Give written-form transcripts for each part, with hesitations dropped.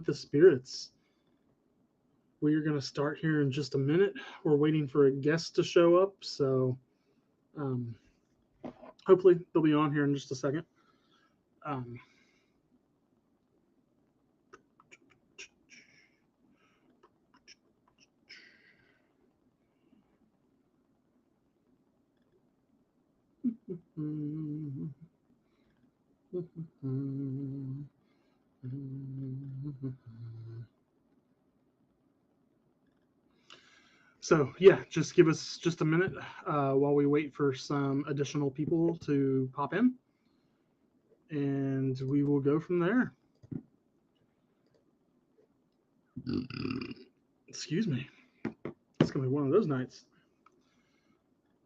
the spirits. We are going to start here in just a minute. We're waiting for a guest to show up, so um, hopefully they'll be on here in just a second. Um, So yeah, just give us just a minute while we wait for some additional people to pop in, and we will go from there. Excuse me. It's gonna be one of those nights.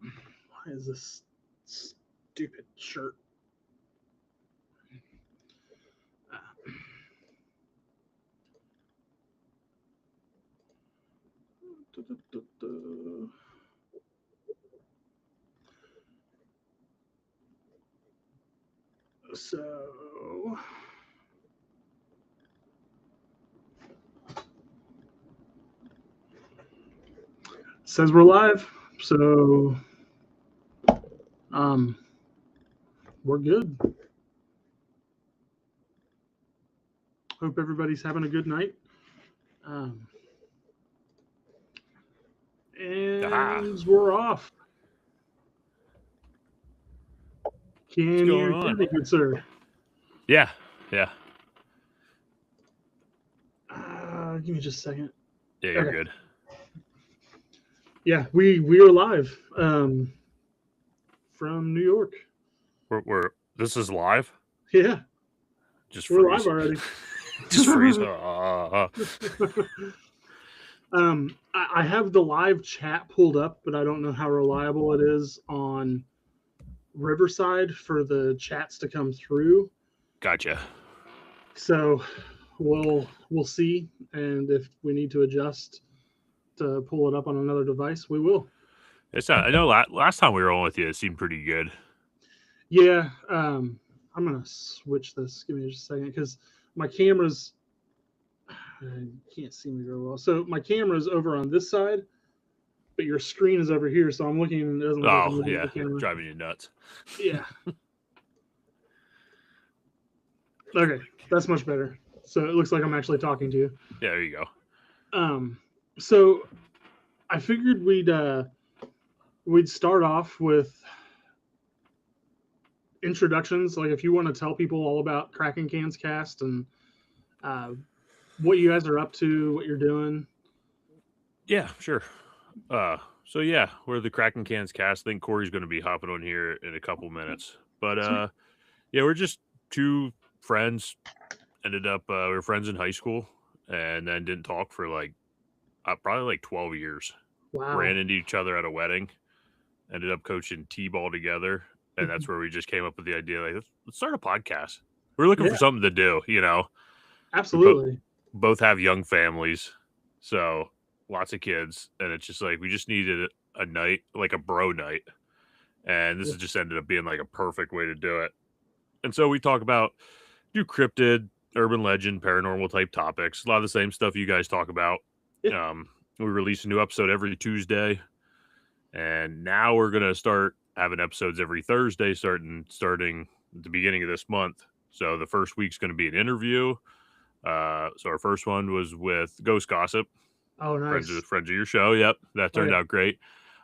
Why is this stupid shirt? So says we're live. So um we're good. Hope everybody's having a good night. Um and we're off. Can What's going you hear on? me, good sir? Yeah. Give me just a second. Yeah, you're Okay. good. Yeah, we are live from New York. We're this is live. Yeah, Just we're freeze. live already. Just freeze. I have the live chat pulled up, but I don't know how reliable it is on Riverside for the chats to come through. Gotcha. So we'll see, and if we need to adjust to pull it up on another device, we will. It's not. I know. Last time we were on with you, it seemed pretty good. Yeah, I'm gonna switch this. Give me just a second because my camera's. You can't see me very well. So my camera's over on this side, but your screen is over here. So I'm looking. It doesn't look like I'm looking at the camera. Driving you nuts. Yeah. Okay, that's much better. So it looks like I'm actually talking to you. Yeah, there you go. So I figured we'd start off with introductions. Like if you want to tell people all about Kracken Cans Cast and what you guys are up to, what you're doing. Yeah, sure. So yeah, we're the Kracken Cans Cast. I think Corey's going to be hopping on here in a couple minutes. But yeah, we're just two friends. Ended up we were friends in high school, and then didn't talk for probably like 12 years. Wow. Ran into each other at a wedding. Ended up coaching t-ball together, and that's where we just came up with the idea like let's start a podcast. We're looking for something to do, you know. Absolutely. Both have young families, so lots of kids, and it's just like we just needed a night, like a bro night, and this has just ended up being like a perfect way to do it. And so we talk about cryptid, urban legend, paranormal type topics, a lot of the same stuff you guys talk about. We release a new episode every Tuesday, and now we're gonna start having episodes every Thursday, starting at the beginning of this month. So the first week's going to be an interview. So our first one was with Ghost Gossip. Oh, nice. Friends of your show. Yep, that turned out great.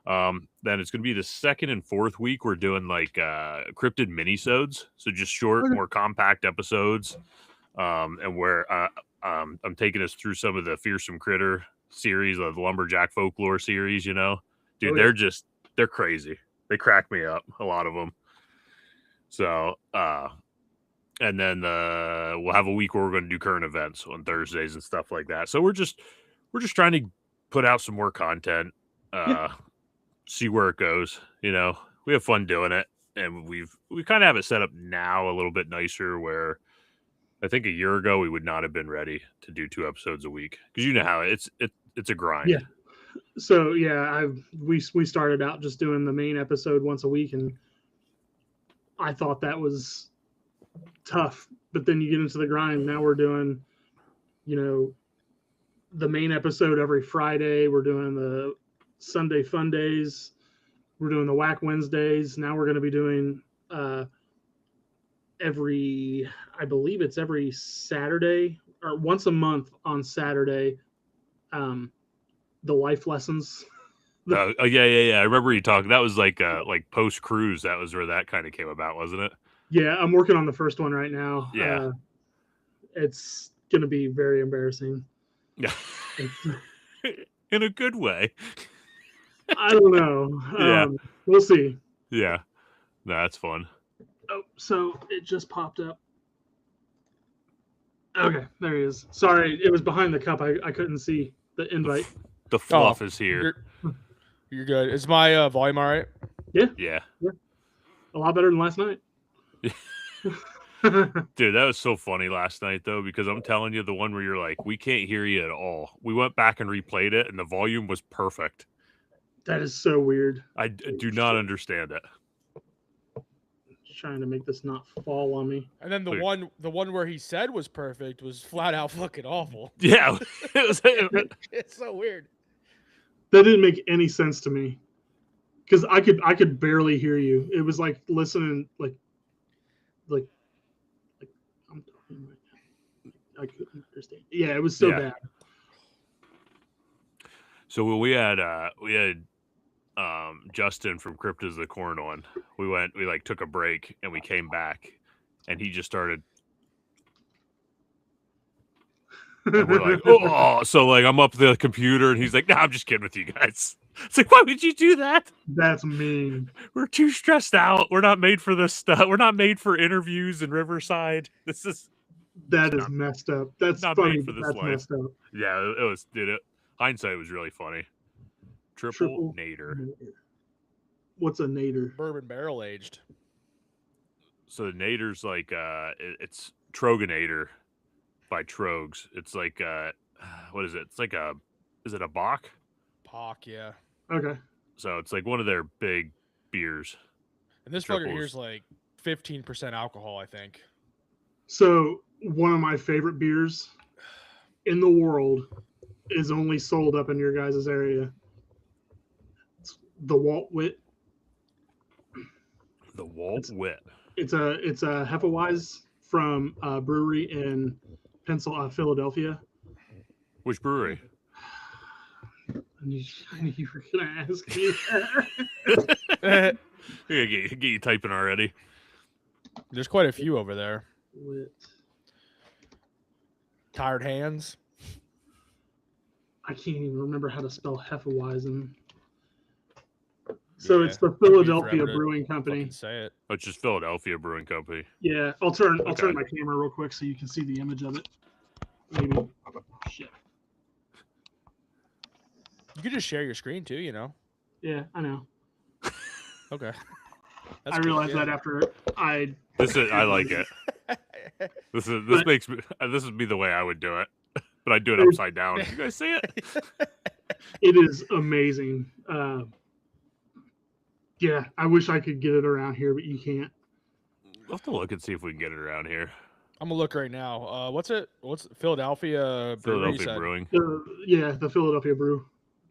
Then it's going to be the second and fourth week. We're doing like cryptid minisodes, so just short, more compact episodes. And where I'm taking us through some of the Fearsome Critter series, of the Lumberjack Folklore series. You know, dude, they're crazy. They crack me up, a lot of them. So, and then we'll have a week where we're going to do current events on Thursdays and stuff like that. So we're just trying to put out some more content, see where it goes. You know, we have fun doing it, and we kind of have it set up now a little bit nicer. Where I think a year ago we would not have been ready to do 2 episodes a week, because you know how it's a grind. Yeah. So yeah, we started out just doing the main episode once a week, and I thought that was tough. But then you get into the grind. Now we're doing, the main episode every Friday. We're doing the Sunday Fun Days. We're doing the Whack Wednesdays. Now we're going to be doing I believe it's every Saturday or once a month on Saturday. The life lessons. Yeah. I remember you talking. That was like post cruise. That was where that kind of came about, wasn't it? Yeah, I'm working on the first one right now. Yeah. It's going to be very embarrassing. Yeah. In a good way. I don't know. Yeah. We'll see. Yeah. No, that's fun. Oh, so it just popped up. Okay, there he is. Sorry, it was behind the cup. I couldn't see the invite. The fluff is here. You're good. Is my volume all right? Yeah. A lot better than last night. Dude, that was so funny last night, though, because I'm telling you, the one where you're like, we can't hear you at all. We went back and replayed it, and the volume was perfect. That is so weird. I do not understand it. Just trying to make this not fall on me. And then the one where he said was perfect was flat out fucking awful. Yeah, It's so weird. That didn't make any sense to me because I could barely hear you. It was like listening like I'm talking right now. I couldn't understand. Yeah, it was so bad. So when we had Justin from Cryptos the Corn on, we took a break and we came back and he just started. And we're like, oh, so like I'm up the computer and he's like, no, I'm just kidding with you guys. It's like, why would you do that? That's mean. We're too stressed out. We're not made for this stuff. We're not made for interviews in Riverside. That is messed up. That's not funny. made for this That's life. messed up. Yeah, it was. Hindsight was really funny. Triple Nader. What's a Nader? Bourbon barrel aged. So the Nader's like it's Troganator by Trogs. It's like what is it? It's like is it a Bock? Pock, yeah. Okay. So it's like one of their big beers. And this fucker here's like 15% alcohol, I think. So one of my favorite beers in the world is only sold up in your guys' area. It's the Walt Whit. The Walt Whit. It's a Hefeweizen from a brewery in Philadelphia. Which brewery? I knew you were gonna ask me that. Get you typing already. There's quite a few over there. Whit. Tired hands. I can't even remember how to spell Hefeweizen. So it's the Philadelphia Brewing Company. Say it. Oh, it's just Philadelphia Brewing Company. Yeah, I'll turn my camera real quick so you can see the image of it. Maybe. Shit. You could just share your screen too, you know. Yeah, I know. Okay. I realized that after I like it. This would be the way I would do it, but I do it upside down. You guys see it? It is amazing. Yeah, I wish I could get it around here, but you can't. We'll have to look and see if we can get it around here. I'm gonna look right now. What's Philadelphia Brewing? The Philadelphia Brew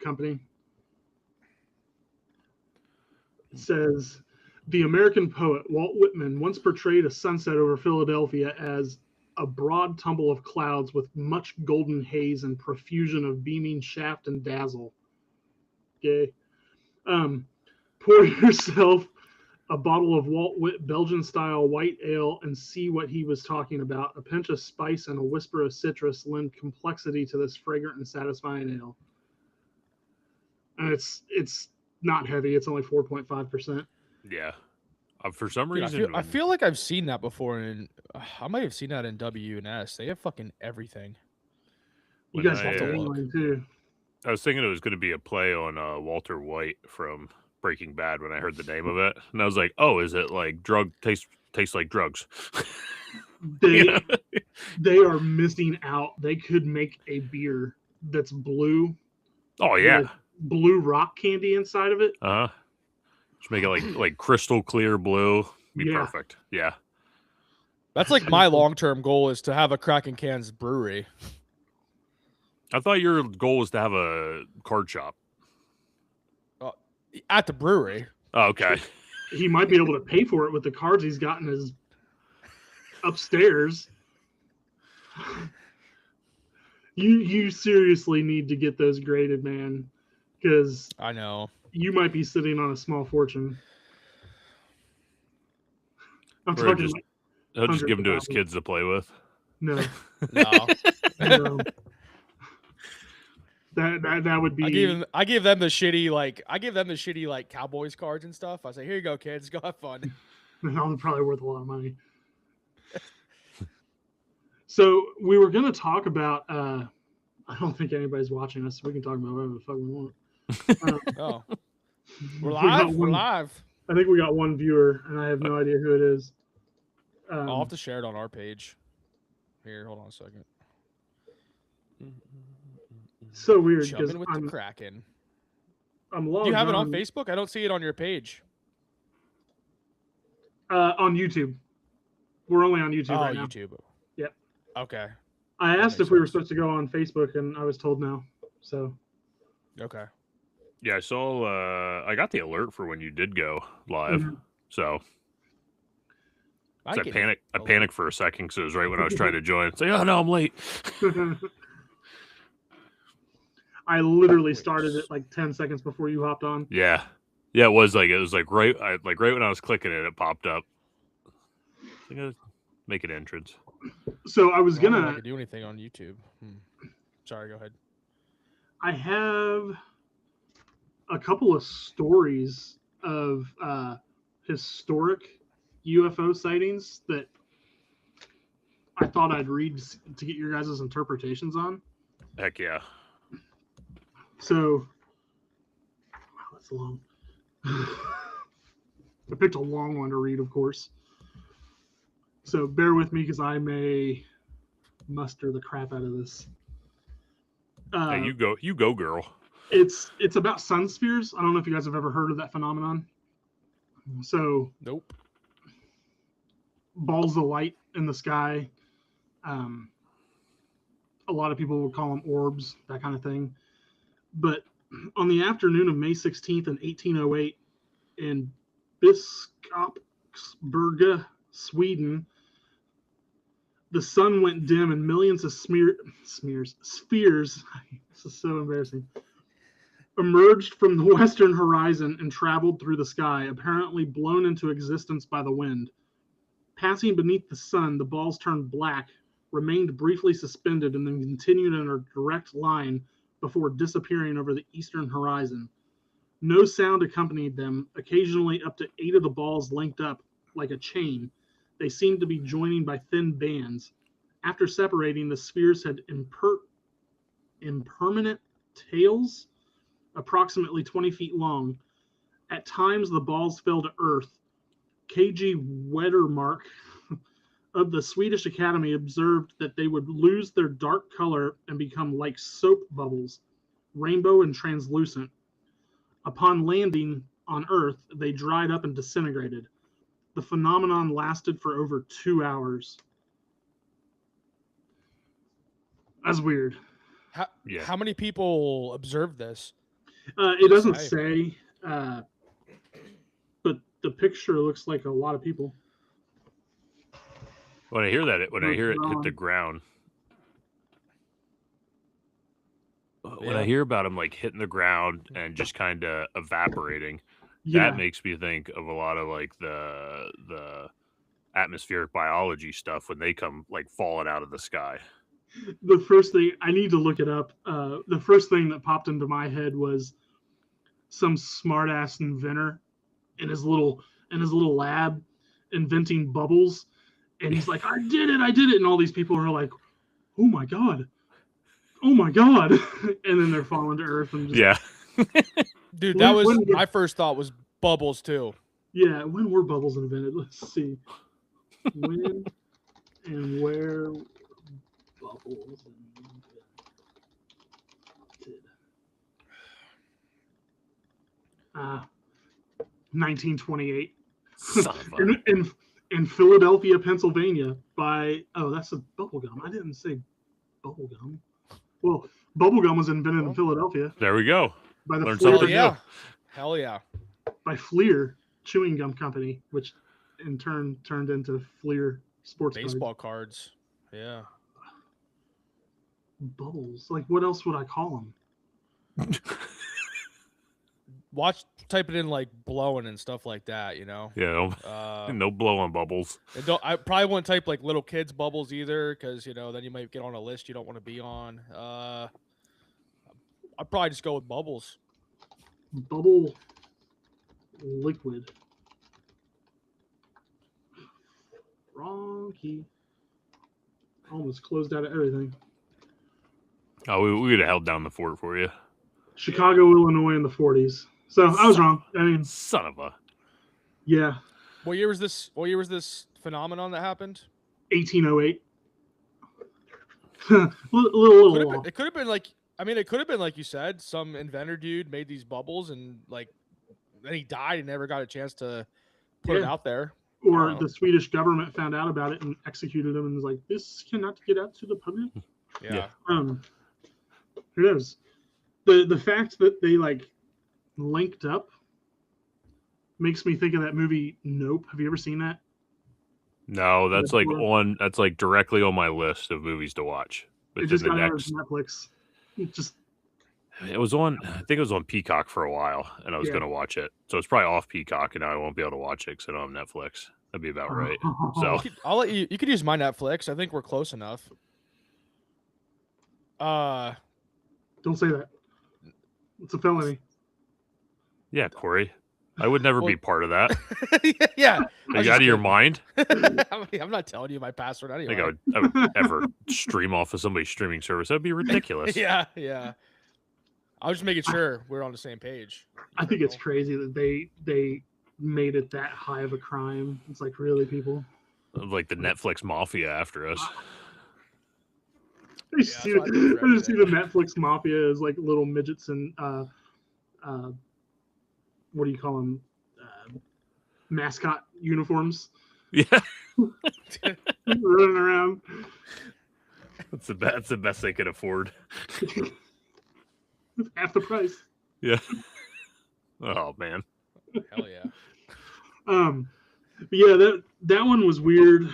Company. It says the American poet Walt Whitman once portrayed a sunset over Philadelphia as a broad tumble of clouds with much golden haze and profusion of beaming shaft and dazzle. Yay. Pour yourself a bottle of Walt Whit Belgian-style white ale and see what he was talking about. A pinch of spice and a whisper of citrus lend complexity to this fragrant and satisfying ale. And it's not heavy. It's only 4.5%. Yeah. For some reason, I feel like I've seen that before, and I might have seen that in W&S. They have fucking everything. You guys have to look too. I was thinking it was going to be a play on Walter White from Breaking Bad when I heard the name of it, and I was like, "Oh, is it like tastes like drugs?" They are missing out. They could make a beer that's blue. Oh yeah, blue rock candy inside of it. Just make it like crystal clear blue. Be perfect. Yeah. That's like my long-term goal is to have a Kracken Cans brewery. I thought your goal was to have a card shop. At the brewery. Oh, okay. He might be able to pay for it with the cards he's got in his upstairs. You seriously need to get those graded, man, because I know you might be sitting on a small fortune. I'm Or talking just- like He'll just give them to his 100,000. kids to play with. No, no. no. That would be. I give them the shitty like Cowboys cards and stuff. I say, here you go, kids, go have fun. That was probably worth a lot of money. So we were going to talk about. I don't think anybody's watching us, so we can talk about whatever the fuck we want. Oh, we're We got live. We're one- live. I think we got one viewer, and I have no idea who it is. I'll have to share it on our page. Here, hold on a second. So weird because Chugging with the Kracken. I'm Do logged you have it on Facebook? I don't see it on your page. On YouTube. We're only on YouTube Oh, right now. YouTube. Yep. Okay. I asked makes if we were sense. supposed to go on Facebook, and I was told no. So Okay. Yeah, I saw. I got the alert for when you did go live. Mhm. So I get it. panicked. I Alert. panicked for a second because it was right when I was trying to join. It's like, oh no, I'm late. I literally started it like 10 seconds before you hopped on. Yeah, it was like right when I was clicking it, it popped up. I gotta make an entrance. So I was I don't know if I gonna. could do anything on YouTube. Sorry, go ahead. I have a couple of stories of historic UFO sightings that I thought I'd read to get your guys' interpretations on. Heck yeah. So, wow, that's long. I picked a long one to read, of course. So bear with me because I may muster the crap out of this. Hey, you go, girl. It's about sun spheres. I don't know if you guys have ever heard of that phenomenon. So Nope. balls of light in the sky. A lot of people would call them orbs, that kind of thing. But on the afternoon of May 16th in 1808 in Biskopsberga, Sweden, the sun went dim and millions of spheres, this is so embarrassing, emerged from the western horizon and traveled through the sky, apparently blown into existence by the wind. Passing beneath the sun, the balls turned black, remained briefly suspended, and then continued in a direct line before disappearing over the eastern horizon. No sound accompanied them. Occasionally, up to 8 of the balls linked up like a chain. They seemed to be joining by thin bands. After separating, the spheres had impermanent tails, approximately 20 feet long. At times, the balls fell to earth. K.G. Wettermark of the Swedish Academy observed that they would lose their dark color and become like soap bubbles, rainbow and translucent. Upon landing on Earth, they dried up and disintegrated. The phenomenon lasted for over 2 hours. That's weird. How many people observed this? It doesn't say? say, but the picture looks like a lot of people. When I hear that, when I hear it hit the Drawn. ground, when I hear about them like hitting the ground and just kind of evaporating, Yeah, that makes me think of a lot of like the atmospheric biology stuff when they come like falling out of the sky. the first thing I need to look it up. The first thing that popped into my head was some smart-ass inventor in his little lab inventing bubbles, and he's like, I did it, and all these people are like, oh my god, and then they're falling to earth and just, Yeah. Dude, When- that was when- my first thought was bubbles too. yeah. When were bubbles invented? Let's see. When and where were bubbles invented? 1928 Son of a- in Philadelphia, Pennsylvania. By that's a bubble gum. I didn't say bubble gum. Well, bubblegum was invented in Philadelphia There we go. by the Learn Fleer, something new. Yeah. Hell yeah. by Fleer Chewing Gum Company, which in turn turned into Fleer Sports Baseball cards. Yeah. Bubbles. Like, what else would I call them? Type it in like blowing and stuff like that, you know? Yeah, no blowing bubbles. And I probably wouldn't type like little kids bubbles either, because, you know, then you might get on a list you don't want to be on. I'd probably just go with bubbles. Bubble liquid. Wrong key. Almost closed out of everything. Oh, we would have held down the fort for you. Chicago, Illinois in the 40s. So I was wrong. I mean, Son of a. yeah. What year was this phenomenon that happened? 1808. little off. It could have been like, I mean, it could have been like you said, some inventor dude made these bubbles and like then he died and never got a chance to put it out there. Or the Swedish government found out about it and executed him and was like, this cannot get out to the public. Yeah. Who knows? The fact that they like linked up makes me think of that movie Nope. Have you ever seen that? No, that's like directly on my list of movies to watch. It just got out of Netflix. It was on, I think it was on Peacock for a while, and I was going to watch it. So it's probably off Peacock, and now I won't be able to watch it because I don't have Netflix. That'd be about right. So I'll let you. You could use my Netflix. I think we're close enough. Don't say that. It's a felony. Yeah, Corey. I would never be part of that. Yeah. Are you out of your mind? I'm not telling you my password anyway. I think I would ever stream off of somebody's streaming service. That'd be ridiculous. Yeah. I was just making sure we're on the same page. I think it's crazy that they made it that high of a crime. It's like, really, people? Like the Netflix mafia after us. I just see the Netflix mafia as like little midgets and what do you call them? Mascot uniforms. Yeah. Running around. That's the best they could afford. Half the price. Yeah. Oh man. Hell yeah. But yeah, that one was weird.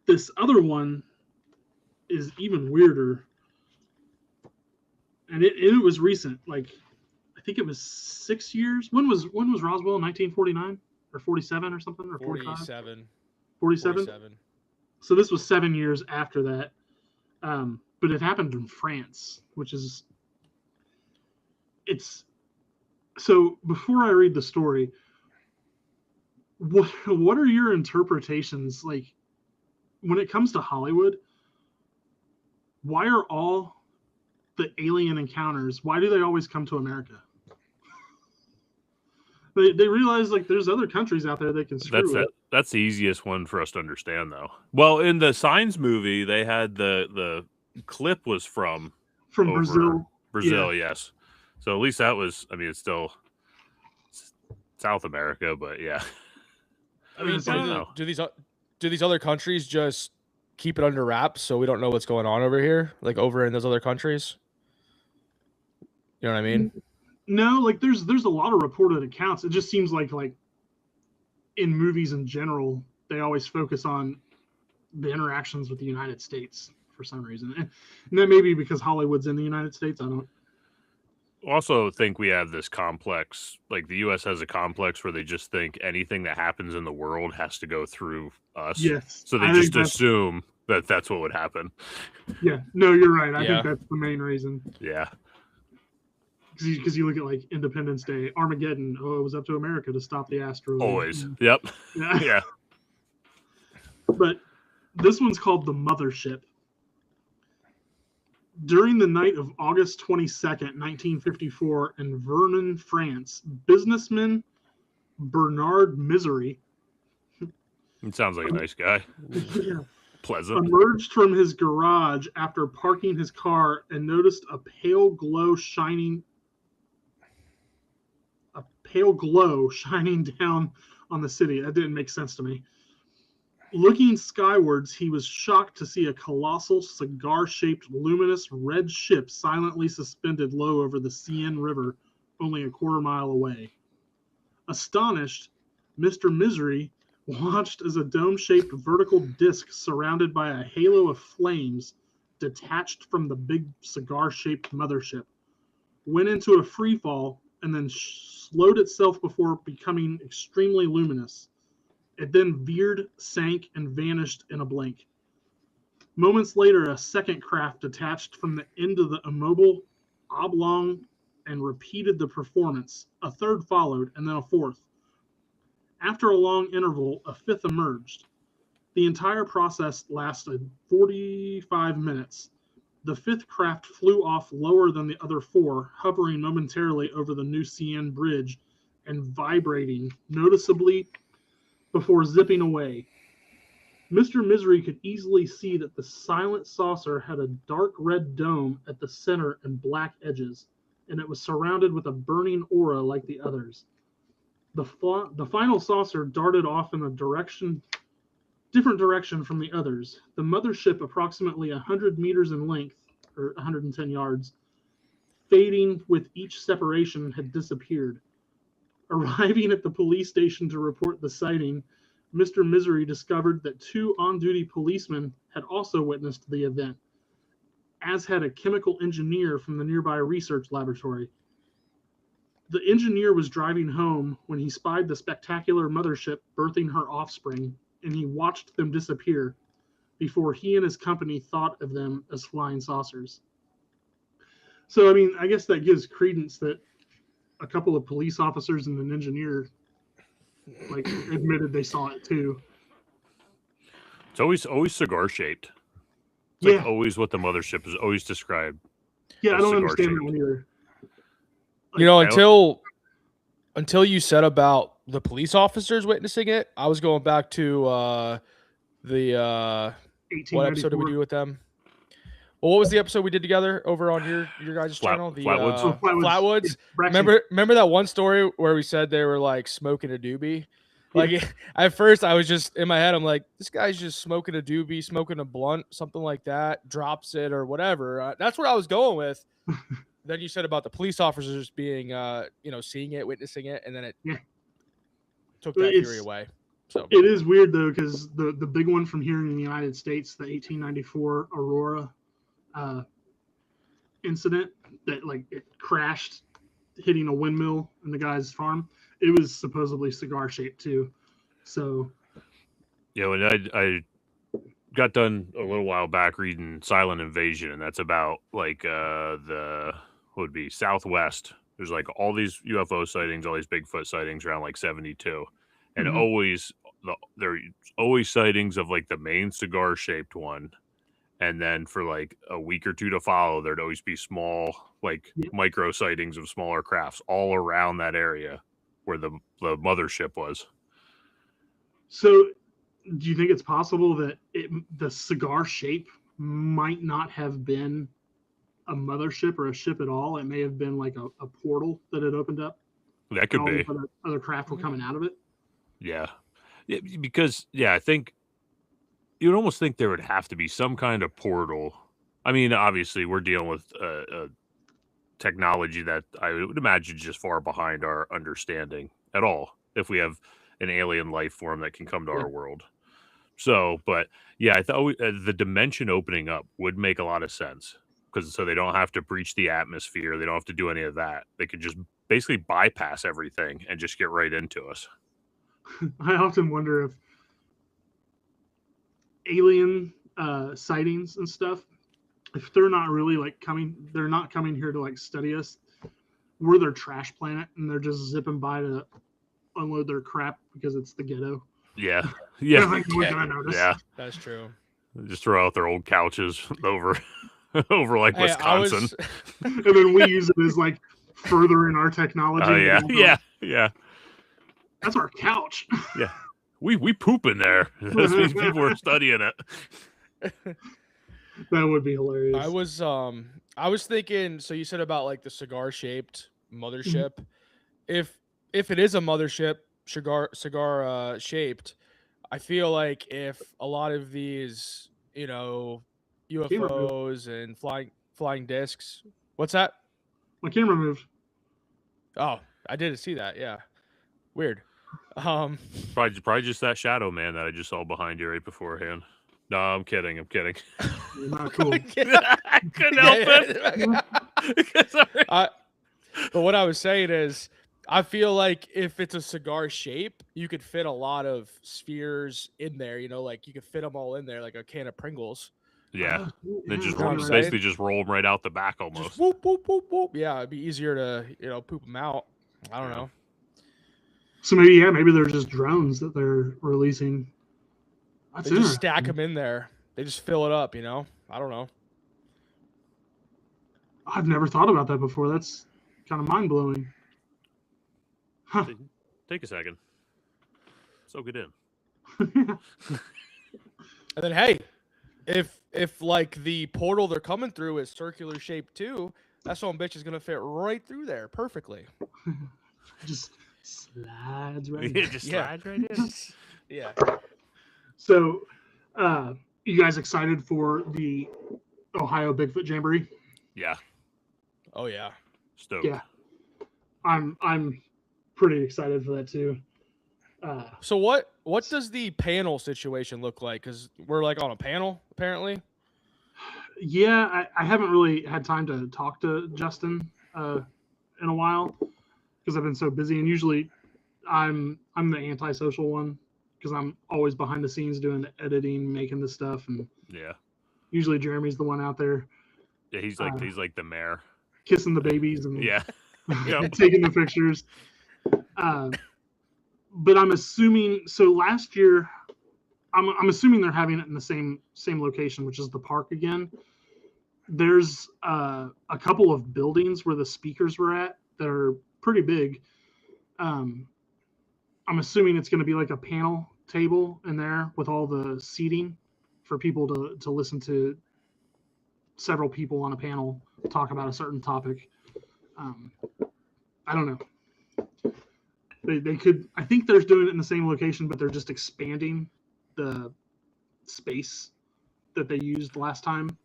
This other one is even weirder, and it was recent. Like, I think it was 6 years. When was Roswell? 1949 or 47 or something, or 45? 47. So this was 7 years after that. But it happened in France, which is so before I read the story, what are your interpretations, like, when it comes to Hollywood? Why are all the alien encounters, why do they always come to America? They realize, like, there's other countries out there they can screw with. That's the easiest one for us to understand, though. Well, in the Signs movie, they had the clip was from Brazil. Brazil, yes. So at least that was, I mean, it's still South America, but yeah. I mean, do these other countries just keep it under wraps so we don't know what's going on over here, like over in those other countries? You know what I mean? No, like there's a lot of reported accounts. It just seems like in movies in general, they always focus on the interactions with the United States for some reason, and that may be because Hollywood's in the United States. I don't also think we have this complex, like the U.S. has a complex where they just think anything that happens in the world has to go through us. Yes. So they just assume that that's what would happen. Yeah. No, you're right. I think that's the main reason. Yeah. Because you look at like Independence Day, Armageddon. Oh, it was up to America to stop the asteroid. Always. Yep. Yeah. But this one's called The Mothership. During the night of August 22nd, 1954, in Vernon, France, businessman Bernard Misery. It sounds like a nice guy. Yeah. Pleasant. Emerged from his garage after parking his car and noticed a pale glow shining down on the city. That didn't make sense to me. Looking skywards, he was shocked to see a colossal cigar-shaped luminous red ship silently suspended low over the Seine River only a quarter-mile away. Astonished, Mr. Misery watched as a dome-shaped vertical disc surrounded by a halo of flames detached from the big cigar-shaped mothership, went into a free fall, and then slowed itself before becoming extremely luminous. It then veered, sank, and vanished in a blink. Moments later, a second craft detached from the end of the immobile oblong and repeated the performance. A third followed, and then a fourth. After a long interval, a fifth emerged. The entire process lasted 45 minutes. The fifth craft flew off lower than the other four, hovering momentarily over the New Seine Bridge and vibrating noticeably before zipping away. Mr. Misery could easily see that the silent saucer had a dark red dome at the center and black edges, and it was surrounded with a burning aura like the others. The final saucer darted off in a different direction from the others. The mothership, approximately 100 meters in length, or 110 yards, fading with each separation, had disappeared. Arriving at the police station to report the sighting, Mr. Misery discovered that 2 on-duty policemen had also witnessed the event, as had a chemical engineer from the nearby research laboratory. The engineer was driving home when he spied the spectacular mothership birthing her offspring, and he watched them disappear before he and his company thought of them as flying saucers. So, I mean, I guess that gives credence that a couple of police officers and an engineer admitted they saw it too. It's always cigar shaped. It's like always what the mothership is always described. Yeah, I don't understand that one either. You know, until you said about the police officers witnessing it, I was going back to what episode did we do with them? Well, what was the episode we did together over on your guys' channel? The Flatwoods. Flatwoods. Yeah, remember that one story where we said they were like smoking a doobie? Like at first I was just in my head, I'm like, this guy's just smoking a doobie, smoking a blunt, something like that, drops it or whatever. That's what I was going with. Then you said about the police officers being, seeing it, witnessing it, and then it took that theory away. So it is weird though, because the big one from here in the United States, the 1894 Aurora incident that it crashed, hitting a windmill in the guy's farm. It was supposedly cigar shaped too. So yeah, when I got done a little while back reading Silent Invasion, and that's about the what would be Southwest. There's all these UFO sightings, all these Bigfoot sightings around 72, and there's always sightings of the main cigar shaped one. And then for a week or two to follow, there'd always be small, micro sightings of smaller crafts all around that area where the mothership was. So do you think it's possible that the cigar shape might not have been a mothership or a ship at all? It may have been a portal that had opened up. That could be. Other craft were coming out of it. Yeah. Because, I think you'd almost think there would have to be some kind of portal. I mean, obviously, we're dealing with a technology that I would imagine is just far behind our understanding at all, if we have an alien life form that can come to our world. So, but yeah, I thought the dimension opening up would make a lot of sense, because so they don't have to breach the atmosphere. They don't have to do any of that. They could just basically bypass everything and just get right into us. I often wonder if alien sightings and stuff, if they're not really they're not coming here to study us. We're their trash planet, and they're just zipping by to unload their crap because it's the ghetto. Yeah. Yeah. That's true. Just throw out their old couches over Wisconsin. And then we use it as further in our technology. Yeah. That's our couch. Yeah. We poop in there. That means people are studying it. That would be hilarious. I was thinking, so you said about the cigar shaped mothership. If it is a mothership cigar shaped, I feel like if a lot of these, Camera moved. UFOs and flying discs, what's that? My camera moved. Oh, I did see that. Yeah, weird. Probably just that shadow man that I just saw behind you right beforehand. No, I'm kidding. Not cool. I couldn't help it. But what I was saying is, I feel like if it's a cigar shape, you could fit a lot of spheres in there. Like you could fit them all in there, like a can of Pringles. Yeah. Then just know what I'm saying? basically just roll them right out the back almost. Just whoop whoop whoop whoop. Yeah, it'd be easier to poop them out. I don't know. So maybe they're just drones that they're releasing. That's They just stack them in there. They just fill it up. I don't know. I've never thought about that before. That's kind of mind blowing. Huh. Take a second. Soak it in. And then hey, if like the portal they're coming through is circular shaped too, that son of a bitch is gonna fit right through there perfectly. Just slides right in. Just slides right in. Yeah. So, you guys excited for the Ohio Bigfoot Jamboree? Yeah. Oh yeah. Stoked. Yeah. I'm pretty excited for that too. So what does the panel situation look like? Because we're like on a panel apparently. Yeah, I haven't really had time to talk to Justin in a while because I've been so busy, and usually I'm the antisocial one because I'm always behind the scenes doing the editing, making the stuff, and yeah, usually Jeremy's the one out there. Yeah, he's like the mayor, kissing the babies and yeah, taking the pictures. But I'm assuming so. Last year, I'm assuming they're having it in the same location, which is the park again. There's a couple of buildings where the speakers were at that are pretty big. I'm assuming it's going to be like a panel table in there with all the seating for people to listen to several people on a panel talk about a certain topic. I don't know. They could. I think they're doing it in the same location, but they're just expanding the space that they used last time.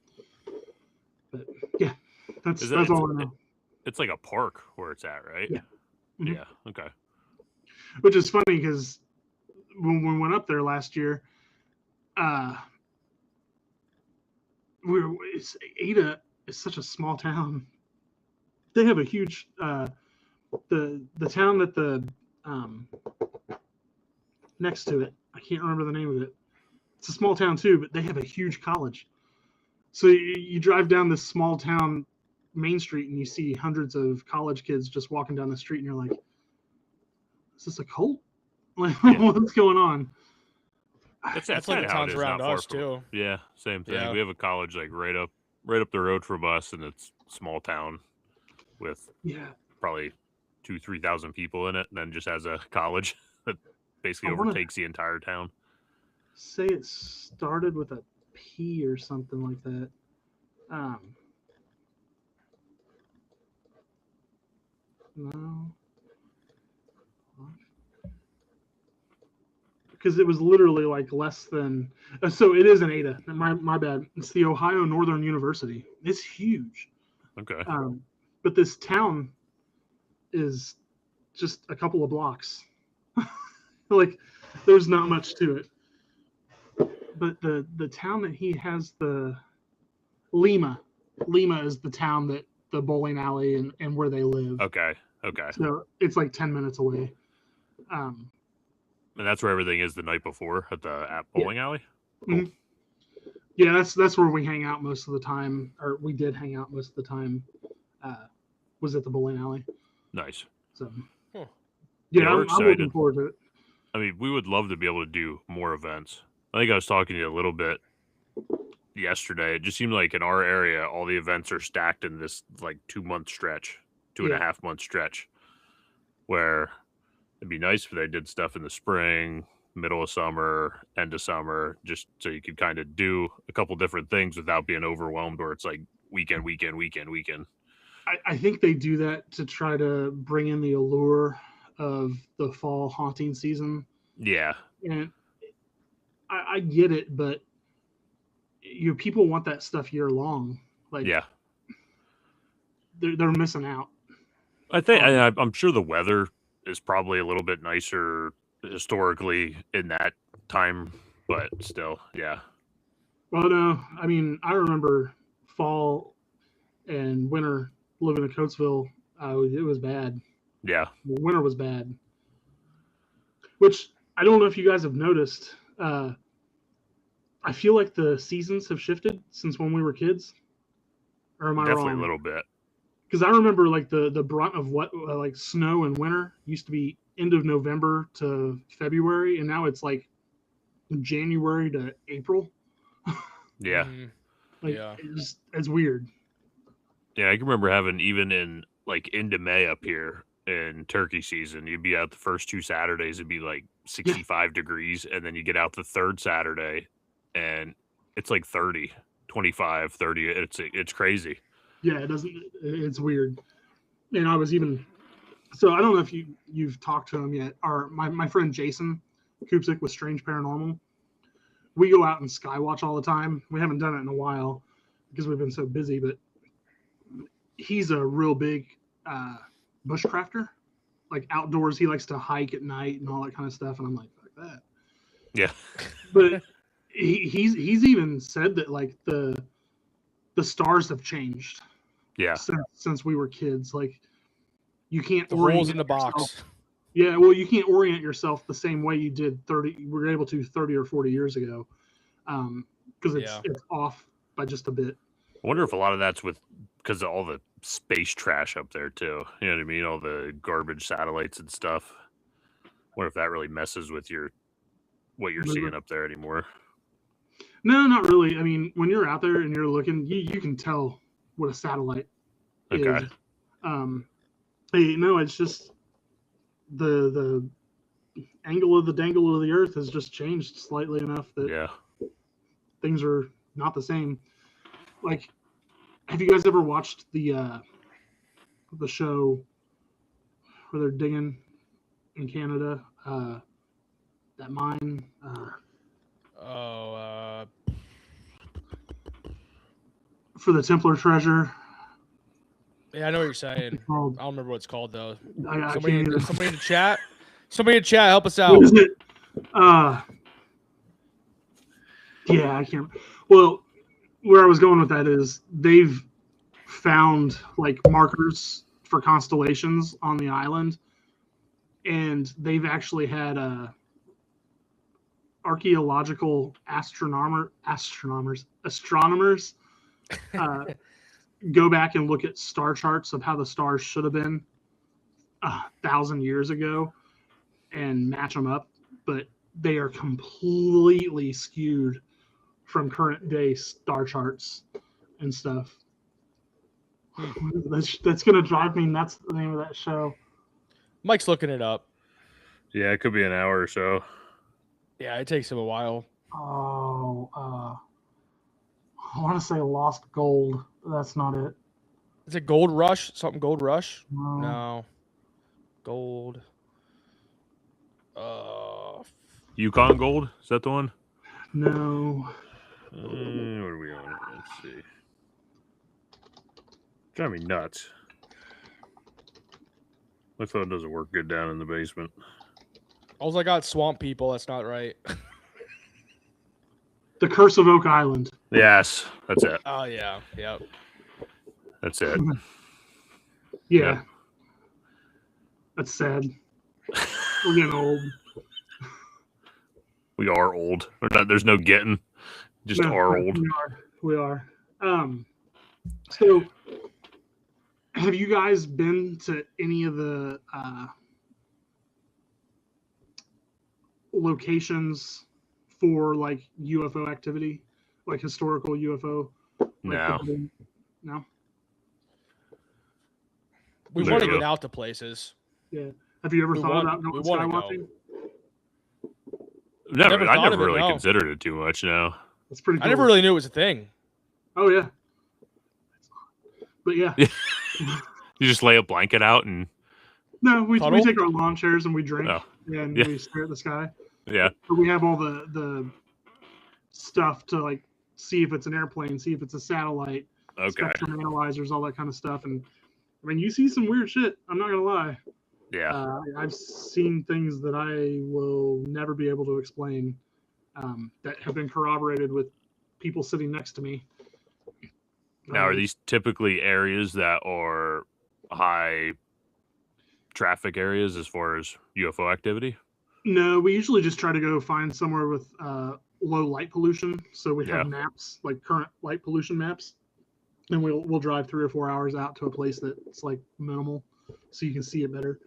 But yeah, that's all I know. It's like a park where it's at, right? Yeah. Mm-hmm. Yeah. Okay. Which is funny because when we went up there last year, Ada is such a small town. They have a huge the town that the next to it. I can't remember the name of it. It's a small town too, but they have a huge college. So you drive down this small town main street and you see hundreds of college kids just walking down the street, and you're like, "Is this a cult? Like, what's going on?" That's like the towns around us too. Yeah, same thing. Yeah. We have a college like right up the road from us, and it's a small town with probably 2,000-3,000 people in it, and then just has a college that basically overtakes the entire town. Say it started with a P or something like that. No. Because it was literally like less than. So it is an Ada. My bad. It's the Ohio Northern University. It's huge. Okay. But this town is just a couple of blocks. Like, there's not much to it. But the town that he has Lima is the town that the bowling alley and where they live. Okay. So it's like 10 minutes away. And that's where everything is the night before at bowling alley. Cool. Mm-hmm. Yeah, that's where we hang out most of the time, or we did hang out most of the time. Was at the bowling alley. Nice. So, yeah, I'm looking forward to it. I mean, we would love to be able to do more events. I think I was talking to you a little bit yesterday. It just seemed like in our area, all the events are stacked in this like 2-month stretch, 2.5 month stretch, where it'd be nice if they did stuff in the spring, middle of summer, end of summer, just so you could kind of do a couple different things without being overwhelmed, or it's like weekend. I think they do that to try to bring in the allure of the fall haunting season. Yeah. And I get it, but people want that stuff year long. Like, Yeah. they're missing out. I think I'm sure the weather is probably a little bit nicer historically in that time, but still, yeah. Well, no, I mean, I remember fall and winter living in Coatesville. It was bad. Yeah. Winter was bad. Which I don't know if you guys have noticed. I feel like the seasons have shifted since when we were kids. Or am I Definitely wrong? a little bit. Because I remember like the brunt of what like snow and winter used to be end of November to February, and now it's like January to April. Yeah. Like, Yeah. it's weird. Yeah, I can remember having even in like into May up here in turkey season, you'd be out the first 2 Saturdays, it'd be like 65 degrees, and then you get out the third Saturday and it's like 30, 25, 30. It's crazy. Yeah, it's weird. And I was even, so I don't know if you've talked to him yet. My friend Jason Kupsik with Strange Paranormal. We go out and skywatch all the time. We haven't done it in a while because we've been so busy, but he's a real big bushcrafter, like outdoors. He likes to hike at night and all that kind of stuff. And I'm like, fuck that. Yeah. But he's even said that like the stars have changed. Yeah. Since we were kids, like you can't The holes in the box. Yeah, well, you can't orient yourself the same way you did 30 or 40 years ago, because it's off by just a bit. I wonder if a lot of that's because of all the space trash up there too. You know what I mean? All the garbage satellites and stuff. I wonder if that really messes with what you're seeing up there anymore. No, not really. I mean, when you're out there and you're looking, you can tell what a satellite is. It's just the angle of the dangle of the Earth has just changed slightly enough that things are not the same. Like, have you guys ever watched the show where they're digging in Canada? That mine. For the Templar treasure. Yeah, I know what you're saying. I don't remember what it's called though. Somebody in the chat. Somebody in the chat, help us out. What is it? Yeah, I can't. Well, where I was going with that is they've found like markers for constellations on the island, and they've actually had archaeological astronomers go back and look at star charts of how the stars should have been 1,000 years ago and match them up, but they are completely skewed from current day star charts and stuff. That's gonna drive me nuts. The name of that show. Mike's looking it up. Yeah, it could be an hour or so. Yeah, it takes him a while. Oh, I want to say Lost Gold. That's not it. Is it Gold Rush? Something Gold Rush? No. Gold. Yukon Gold? Is that the one? No. What are we on? Let's see. Drive me nuts. My phone doesn't work good down in the basement. Also, I got Swamp People. That's not right. The Curse of Oak Island. Yes, that's it. Oh, yeah. Yep. That's it. Yeah. That's sad. We're getting old. We are old. There's no getting. Just are old. We are. So, have you guys been to any of the locations for like UFO activity, like historical UFO? No. No. We want to get out to places. Yeah. Have you ever thought about going skywatching? I never really considered it too much. No. That's pretty cool. I never really knew it was a thing. Oh yeah. But yeah. You just lay a blanket out and. No, we take our lawn chairs and we drink and we stare at the sky. Yeah. But we have all the stuff to like see if it's an airplane, see if it's a satellite, Okay. spectrum analyzers, all that kind of stuff. And I mean, you see some weird shit. I'm not gonna lie. Yeah. I've seen things that I will never be able to explain that have been corroborated with people sitting next to me. Now, are these typically areas that are high traffic areas as far as UFO activity? No, we usually just try to go find somewhere with low light pollution. So we have Yeah. maps, like current light pollution maps, and we'll drive 3 or 4 hours out to a place that's like minimal, so you can see it better.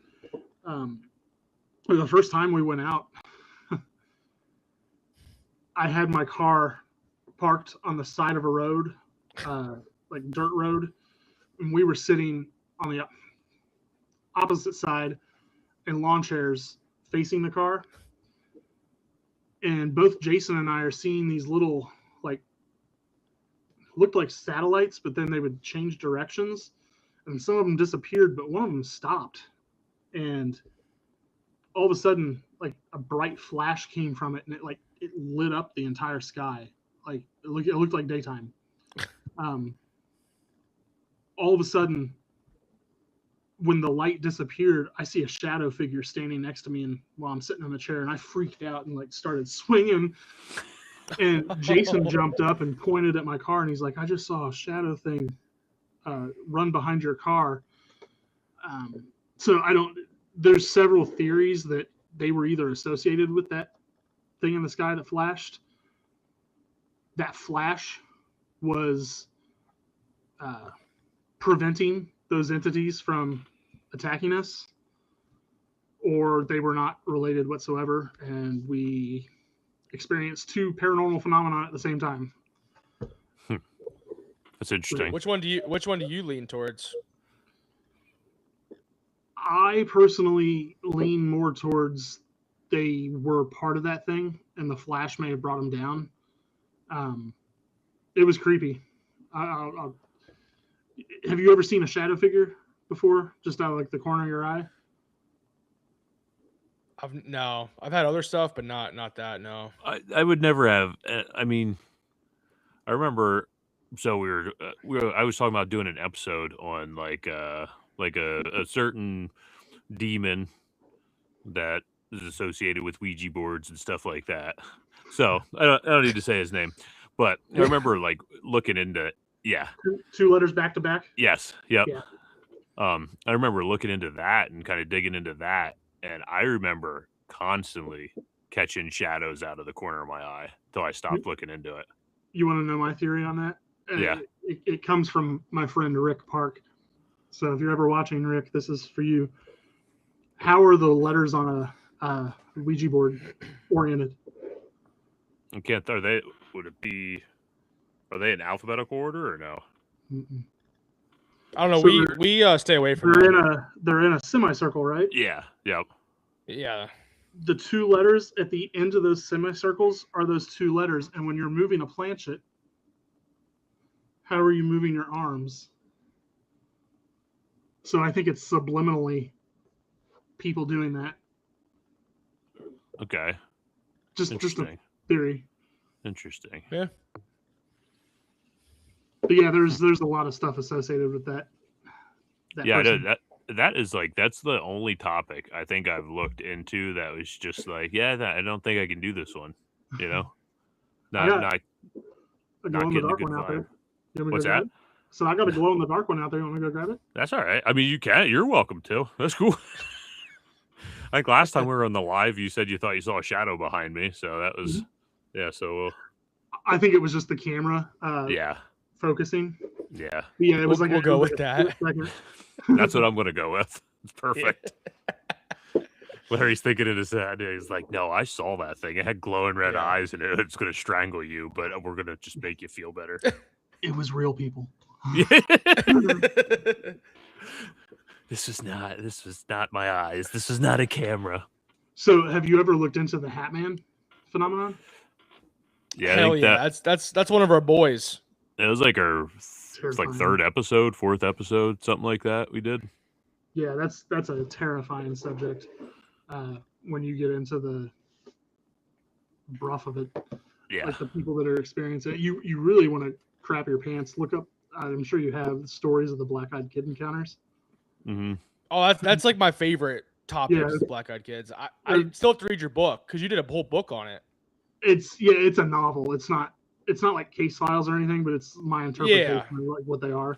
The first time we went out, I had my car parked on the side of a road, like dirt road, and we were sitting on the opposite side in lawn chairs facing the car. And both Jason and I are seeing these little, like, looked like satellites, but then they would change directions. And some of them disappeared, but one of them stopped. And all of a sudden, like, a bright flash came from it, and it lit up the entire sky. Like, it looked like daytime. All of a sudden, when the light disappeared, I see a shadow figure standing next to me, and while I'm sitting in the chair, and I freaked out and like started swinging. And Jason jumped up and pointed at my car, and he's like, "I just saw a shadow thing run behind your car." So I don't. There's several theories that they were either associated with that thing in the sky that flashed. That flash was preventing those entities from attacking us, or they were not related whatsoever, and we experienced 2 paranormal phenomena at the same time. That's interesting. Which one do you lean towards? I personally lean more towards they were part of that thing, and the flash may have brought them down. It was creepy. Have you ever seen a shadow figure before, just out of like the corner of your eye? I've had other stuff, but not that. No, I would never have. I mean, I remember. So I was talking about doing an episode on like a certain demon that is associated with Ouija boards and stuff like that. So I don't need to say his name, but I remember like looking into. Yeah. 2 letters back to back. Yes. Yep. Yeah. I remember looking into that and kind of digging into that, and I remember constantly catching shadows out of the corner of my eye until I stopped looking into it. You want to know my theory on that? Yeah. It comes from my friend Rick Park. So if you're ever watching, Rick, this is for you. How are the letters on a Ouija board oriented? I can't. Are they? Would it be? Are they in alphabetical order or no? Mm-mm. I don't know. So we stay away from. They're in a semicircle, right? Yeah. Yep. Yeah. The 2 letters at the end of those semicircles are those 2 letters, and when you're moving a planchet, how are you moving your arms? So I think it's subliminally people doing that. Okay. Just Interesting. a theory. Interesting. Yeah. But yeah, there's a lot of stuff associated with that. Yeah, person. that is like that's the only topic I think I've looked into that was just like, yeah, I don't think I can do this one. You know, not A glow in the getting a dark good one out vibe. there. You want me to What's go grab that? it? So I got a glow in the dark one out there. You want me to go grab it? That's all right. I mean, you can. You're welcome to. That's cool. I think last time we were on the live, you said you thought you saw a shadow behind me. So that was, yeah. So I think it was just the camera. yeah, focusing. yeah. Yeah, it was We'll go with that. That's what I'm gonna go with. It's perfect. Larry's thinking in his head. He's like, "No, I saw that thing. It had glowing red eyes, and it's gonna strangle you. But we're gonna just make you feel better." It was real people. This was not my eyes. This is not a camera. So, have you ever looked into the Hat Man phenomenon? Yeah, Hell yeah. That's one of our boys. It was like our third episode, 4th episode, something like that. We did. Yeah, that's a terrifying subject when you get into the rough of it. Yeah. Like the people that are experiencing it. You really want to crap your pants. Look up. I'm sure you have stories of the black-eyed kid encounters. Mm-hmm. Oh, that's like my favorite topic. Yeah. Is the black-eyed kids. I still have to read your book because you did a whole book on it. It's a novel. It's not like case files or anything, but it's my interpretation of like what they are.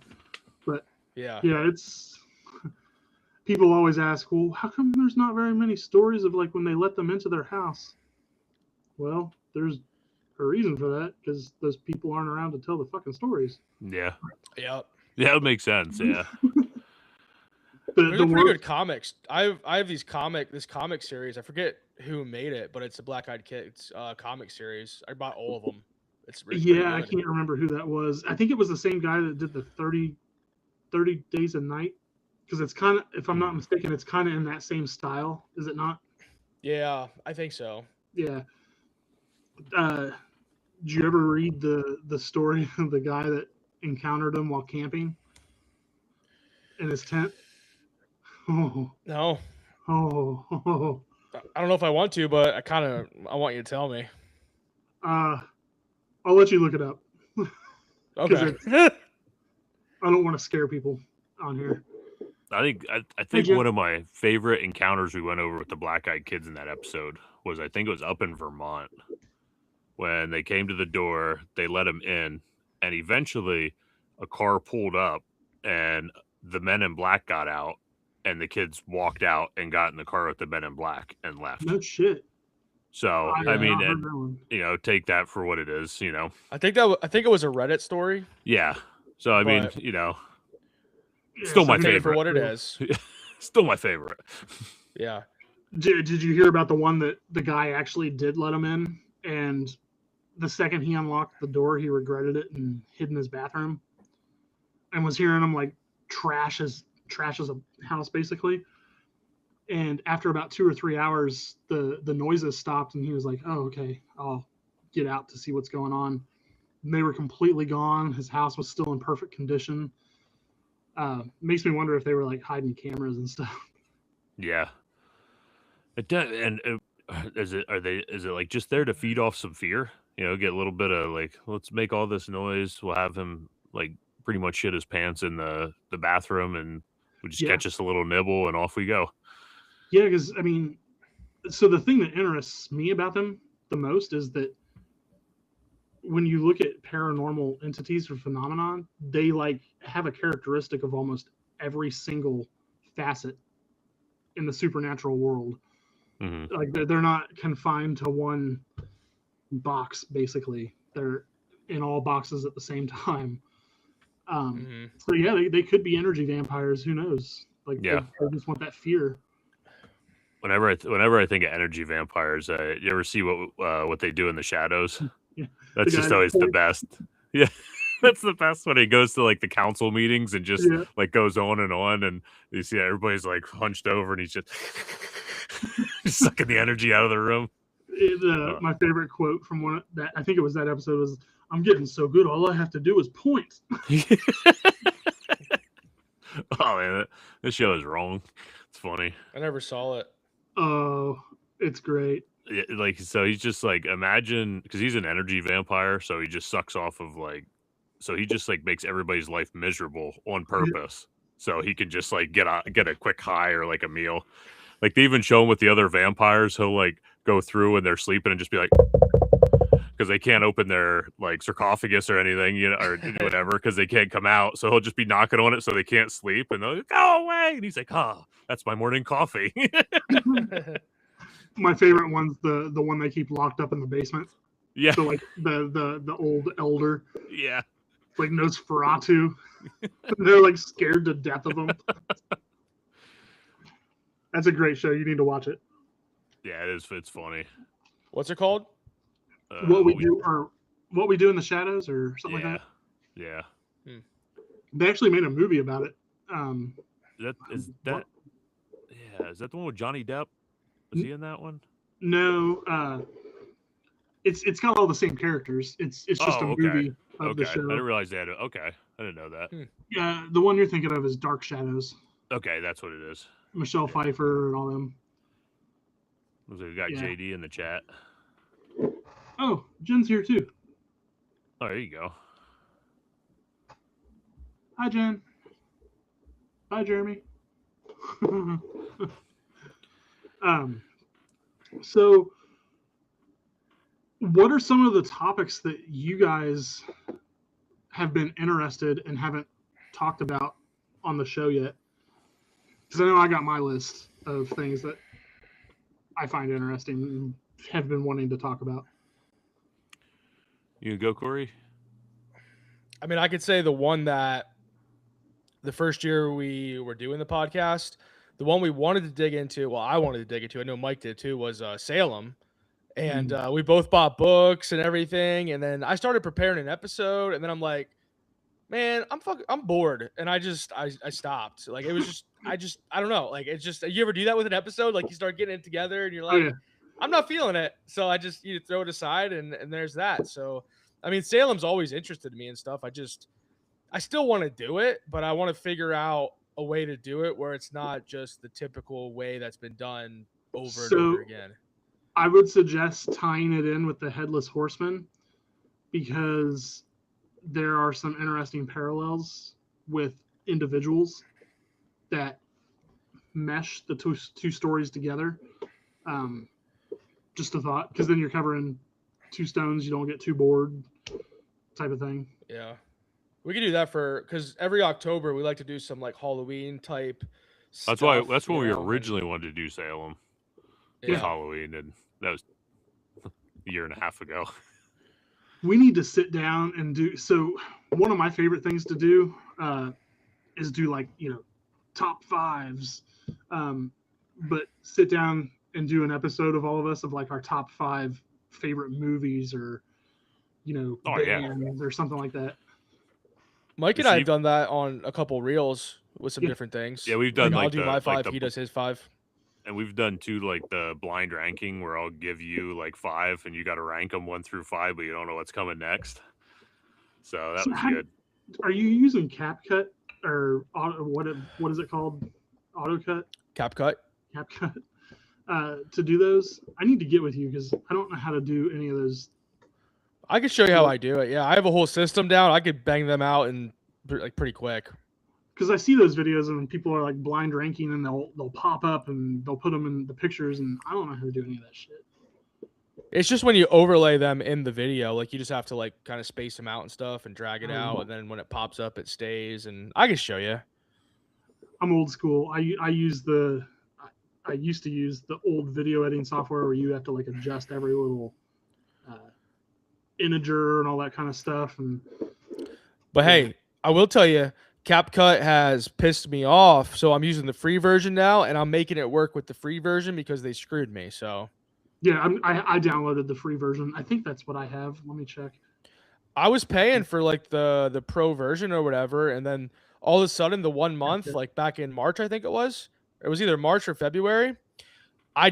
But yeah, it's people always ask, well, how come there's not very many stories of like when they let them into their house? Well, there's a reason for that because those people aren't around to tell the fucking stories. Yeah. Yep. Yeah, it makes sense. Yeah. There's a pretty good comics. I have this comic series. I forget who made it, but it's a Black Eyed Kids comic series. I bought all of them. It's pretty good. I can't remember who that was. I think it was the same guy that did the 30 Days a Night, because it's kind of, if I'm not mistaken, it's kind of in that same style, is it not? Yeah, I think so. Yeah. Did you ever read the story of the guy that encountered him while camping in his tent? Oh. No. Oh. I don't know if I want to, but I want you to tell me. I'll let you look it up. Okay. I don't want to scare people on here. I think one of my favorite encounters we went over with the black-eyed kids in that episode was, I think it was up in Vermont. When they came to the door, they let them in, and eventually a car pulled up and the men in black got out, and the kids walked out and got in the car with the men in black and left. No shit. So I mean, and, take that for what it is. I think it was a Reddit story. Yeah. So I mean, still my favorite for what it is. Still my favorite. Yeah. Did you hear about the one that the guy actually did let him in, and the second he unlocked the door, he regretted it and hid in his bathroom, and was hearing him like trash as a house basically. And after about 2 or 3 hours, the noises stopped, and he was like, "Oh, okay, I'll get out to see what's going on." And they were completely gone. His house was still in perfect condition. Makes me wonder if they were like hiding cameras and stuff. Yeah. It does, and is it like just there to feed off some fear? Get a little bit of like, let's make all this noise. We'll have him like pretty much shit his pants in the bathroom, and we just catch us a little nibble, and off we go. Yeah, because I mean, so the thing that interests me about them the most is that when you look at paranormal entities or phenomenon, they like have a characteristic of almost every single facet in the supernatural world. Mm-hmm. Like they're not confined to one box. Basically, they're in all boxes at the same time. So yeah, they could be energy vampires. Who knows? Like they just want that fear. Whenever I think of energy vampires, you ever see what they do in the shadows? Yeah. That's just always the best. Yeah, that's the best when he goes to like the council meetings and just like goes on, and you see everybody's like hunched over, and he's just sucking the energy out of the room. My favorite quote from one that I think it was that episode was, "I'm getting so good, all I have to do is point." Oh man, this show is wrong. It's funny. I never saw it. Oh, it's great. Yeah, like, so he's just like, imagine, because he's an energy vampire, so he just sucks off of like, so he just like makes everybody's life miserable on purpose, so he can just like get a quick high or like a meal. Like they even show him with the other vampires, he'll like go through and they're sleeping and just be like, because they can't open their like sarcophagus or anything, or whatever, because they can't come out. So he'll just be knocking on it so they can't sleep, and they'll go away. And he's like, "Oh, that's my morning coffee." My favorite one's the one they keep locked up in the basement. Yeah. So like the old elder. Yeah. Like Nosferatu. They're like scared to death of him. That's a great show. You need to watch it. Yeah, it is. It's funny. What's it called? What we do in the shadows, or something like that. Yeah. They actually made a movie about it. Is that the one with Johnny Depp? Was he in that one? No. It's got all the same characters. It's just a movie of the show. I didn't realize they had I didn't know that. Yeah, the one you're thinking of is Dark Shadows. Okay, that's what it is. Michelle Pfeiffer and all them. We got JD in the chat. Oh, Jen's here too. Oh, there you go. Hi, Jen. Bye, Jeremy. So what are some of the topics that you guys have been interested and haven't talked about on the show yet? Because I know I got my list of things that I find interesting and have been wanting to talk about. You go, Corey? I mean, I could say the one that the first year we were doing the podcast, the one we wanted to dig into, well, I wanted to dig into, I know Mike did too, was Salem. And we both bought books and everything. And then I started preparing an episode, and then I'm like, man, I'm bored. And I stopped. Like, it was just, I don't know. Like, it's just, you ever do that with an episode? Like, you start getting it together and you're like, Oh, yeah. I'm not feeling it. So I just, you throw it aside, and there's that. So, I mean, Salem's always interested me and stuff. I still want to do it, but I want to figure out a way to do it where it's not just the typical way that's been done over and over again. I would suggest tying it in with the Headless Horseman, because there are some interesting parallels with individuals that mesh the two stories together. Just a thought, because then you're covering two stones, you don't get too bored, type of thing. Yeah, we could do that because every October we like to do some like Halloween type. That's stuff, that's when we know, originally wanted to do Salem. Yeah. With Halloween, and that was a year and a half ago. We need to sit down and do. So one of my favorite things to do is do, like, top fives, but sit down and do an episode of all of us of like our top 5 favorite movies, or bands, or something like that. Mike and I have done that on a couple reels with some different things. Yeah, we've done I'll do my 5, he does his 5. And we've done too, like the blind ranking, where I'll give you like 5 and you got to rank them 1 through 5, but you don't know what's coming next. So that was good. Are you using CapCut or what is it called? AutoCut? CapCut to do those? I need to get with you because I don't know how to do any of those. I can show you how I do it. Yeah, I have a whole system down. I could bang them out and like pretty quick. Because I see those videos and people are like blind ranking, and they'll pop up and they'll put them in the pictures, and I don't know how to do any of that shit. It's just when you overlay them in the video, like you just have to like kind of space them out and stuff and drag it out, and then when it pops up, it stays. And I can show you. I'm old school. I used to use the old video editing software where you have to like adjust every little integer and all that kind of stuff. But hey, I will tell you, CapCut has pissed me off, so I'm using the free version now, and I'm making it work with the free version because they screwed me. So yeah, I downloaded the free version. I think that's what I have. Let me check. I was paying for like the pro version or whatever, and then all of a sudden the 1 month, like back in March, I think it was either March or February, I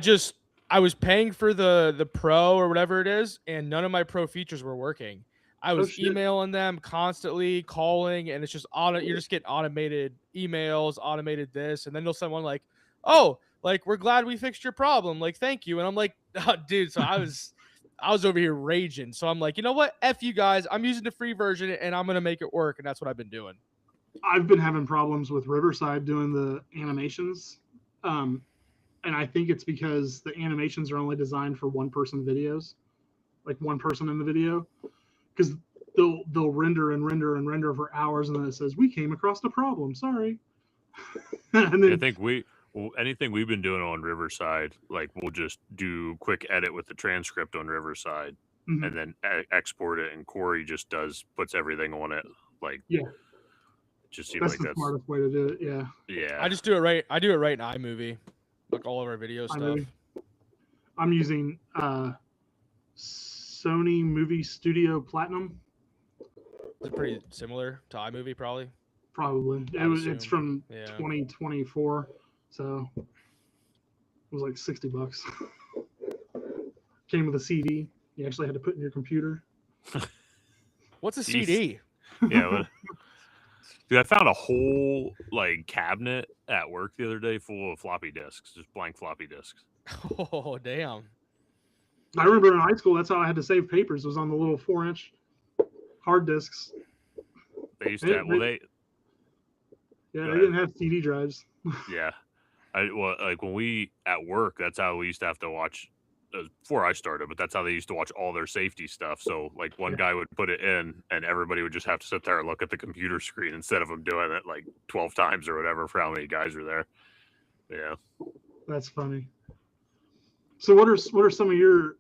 was paying for the pro or whatever it is, and none of my pro features were working. I was emailing them constantly, calling, and it's just you're just getting automated emails, automated this, and then they'll send one like, "Oh, like we're glad we fixed your problem, like thank you." And I'm like, oh, dude, so I was over here raging. So I'm like, you know what? F you guys. I'm using the free version, and I'm gonna make it work, and that's what I've been doing. I've been having problems with Riverside doing the animations, and I think it's because the animations are only designed for 1-person videos, like 1 person in the video. Because they'll render and render and render for hours, and then it says we came across a problem. Sorry. And then, I think anything we've been doing on Riverside, like we'll just do quick edit with the transcript on Riverside, and then export it, and Corey just puts everything on it. Like just seems that's like the smartest way to do it. Yeah. Yeah. I just do it right. I do it right in iMovie, like all of our video stuff. I'm using Sony Movie Studio Platinum. It's pretty similar to iMovie, probably. Probably. It's from 2024, so it was like $60. Came with a CD. You actually had to put in your computer. What's a CD? Yeah. Dude, I found a whole like cabinet at work the other day full of floppy disks, just blank floppy disks. Oh, damn. I remember in high school, that's how I had to save papers. It was on the little 4-inch hard disks. They used to have, well, They go ahead. didn't have CD drives. Yeah. Like when we at work, that's how we used to have to watch before I started, but that's how they used to watch all their safety stuff. So like one guy would put it in and everybody would just have to sit there and look at the computer screen instead of them doing it like 12 times or whatever for how many guys are there. Yeah. That's funny. So what are some of your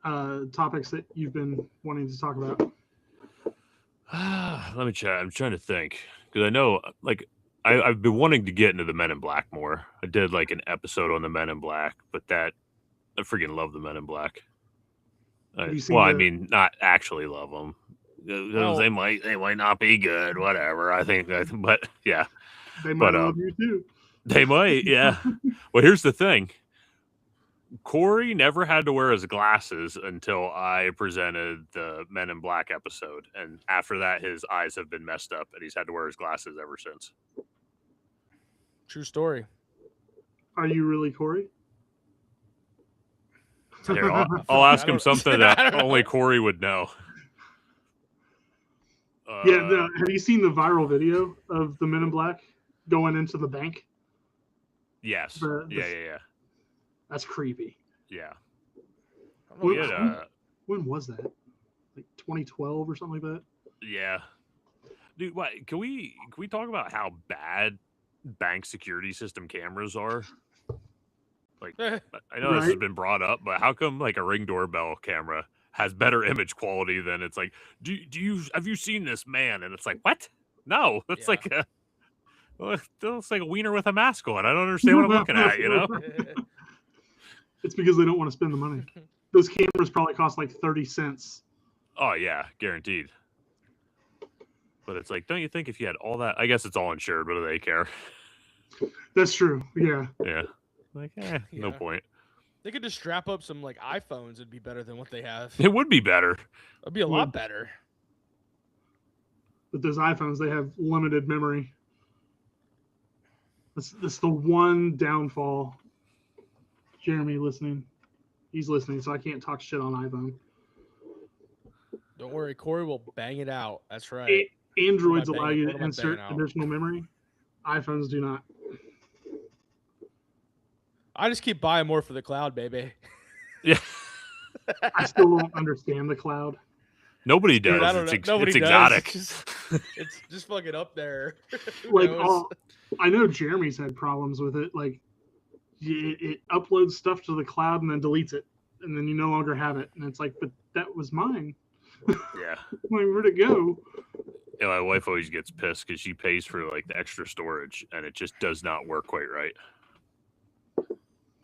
topics that you've been wanting to talk about? Let me check. I'm trying to think because I know like I've been wanting to get into the Men in Black more. I did like an episode on the Men in Black, but I freaking love the Men in Black. I mean, not actually love them. They might not be good, whatever. I think, but yeah, they might love you too. They might, yeah. Well, here's the thing. Corey never had to wear his glasses until I presented the Men in Black episode, and after that, his eyes have been messed up, and he's had to wear his glasses ever since. True story. Are you really Corey? Here, I'll ask him something that only Corey would know. Have you seen the viral video of the Men in Black going into the bank? Yes. Yeah. That's creepy. Yeah. When was that? Like 2012 or something like that? Yeah. Dude, what can we talk about how bad bank security system cameras are? Like, I know this has been brought up, but how come like a Ring doorbell camera has better image quality than it's like, have you seen this man? And it's like, what? No, it's like it looks like a wiener with a mask on. I don't understand what I'm looking at, you know? It's because they don't want to spend the money. Those cameras probably cost like 30 cents. Oh yeah, guaranteed. But it's like, don't you think if you had all that, I guess it's all insured, what do they care? That's true. Yeah. Yeah. Like, no point. They could just strap up some like iPhones. It'd be better than what they have. It would be better. It'd be a lot better. But those iPhones, they have limited memory. That's the one downfall. Jeremy listening. He's listening, so I can't talk shit on iPhone. Don't worry, Corey will bang it out. That's right. Androids allow you to insert additional memory. iPhones do not. I just keep buying more for the cloud, baby. Yeah. I still don't understand the cloud. Nobody does. Dude, it's exotic. It's just fucking up there. Like, I know Jeremy's had problems with it. Like, it uploads stuff to the cloud and then deletes it, and then you no longer have it. And it's like, but that was mine. Yeah. Like, where'd it go? Yeah, my wife always gets pissed because she pays for like the extra storage, and it just does not work quite right.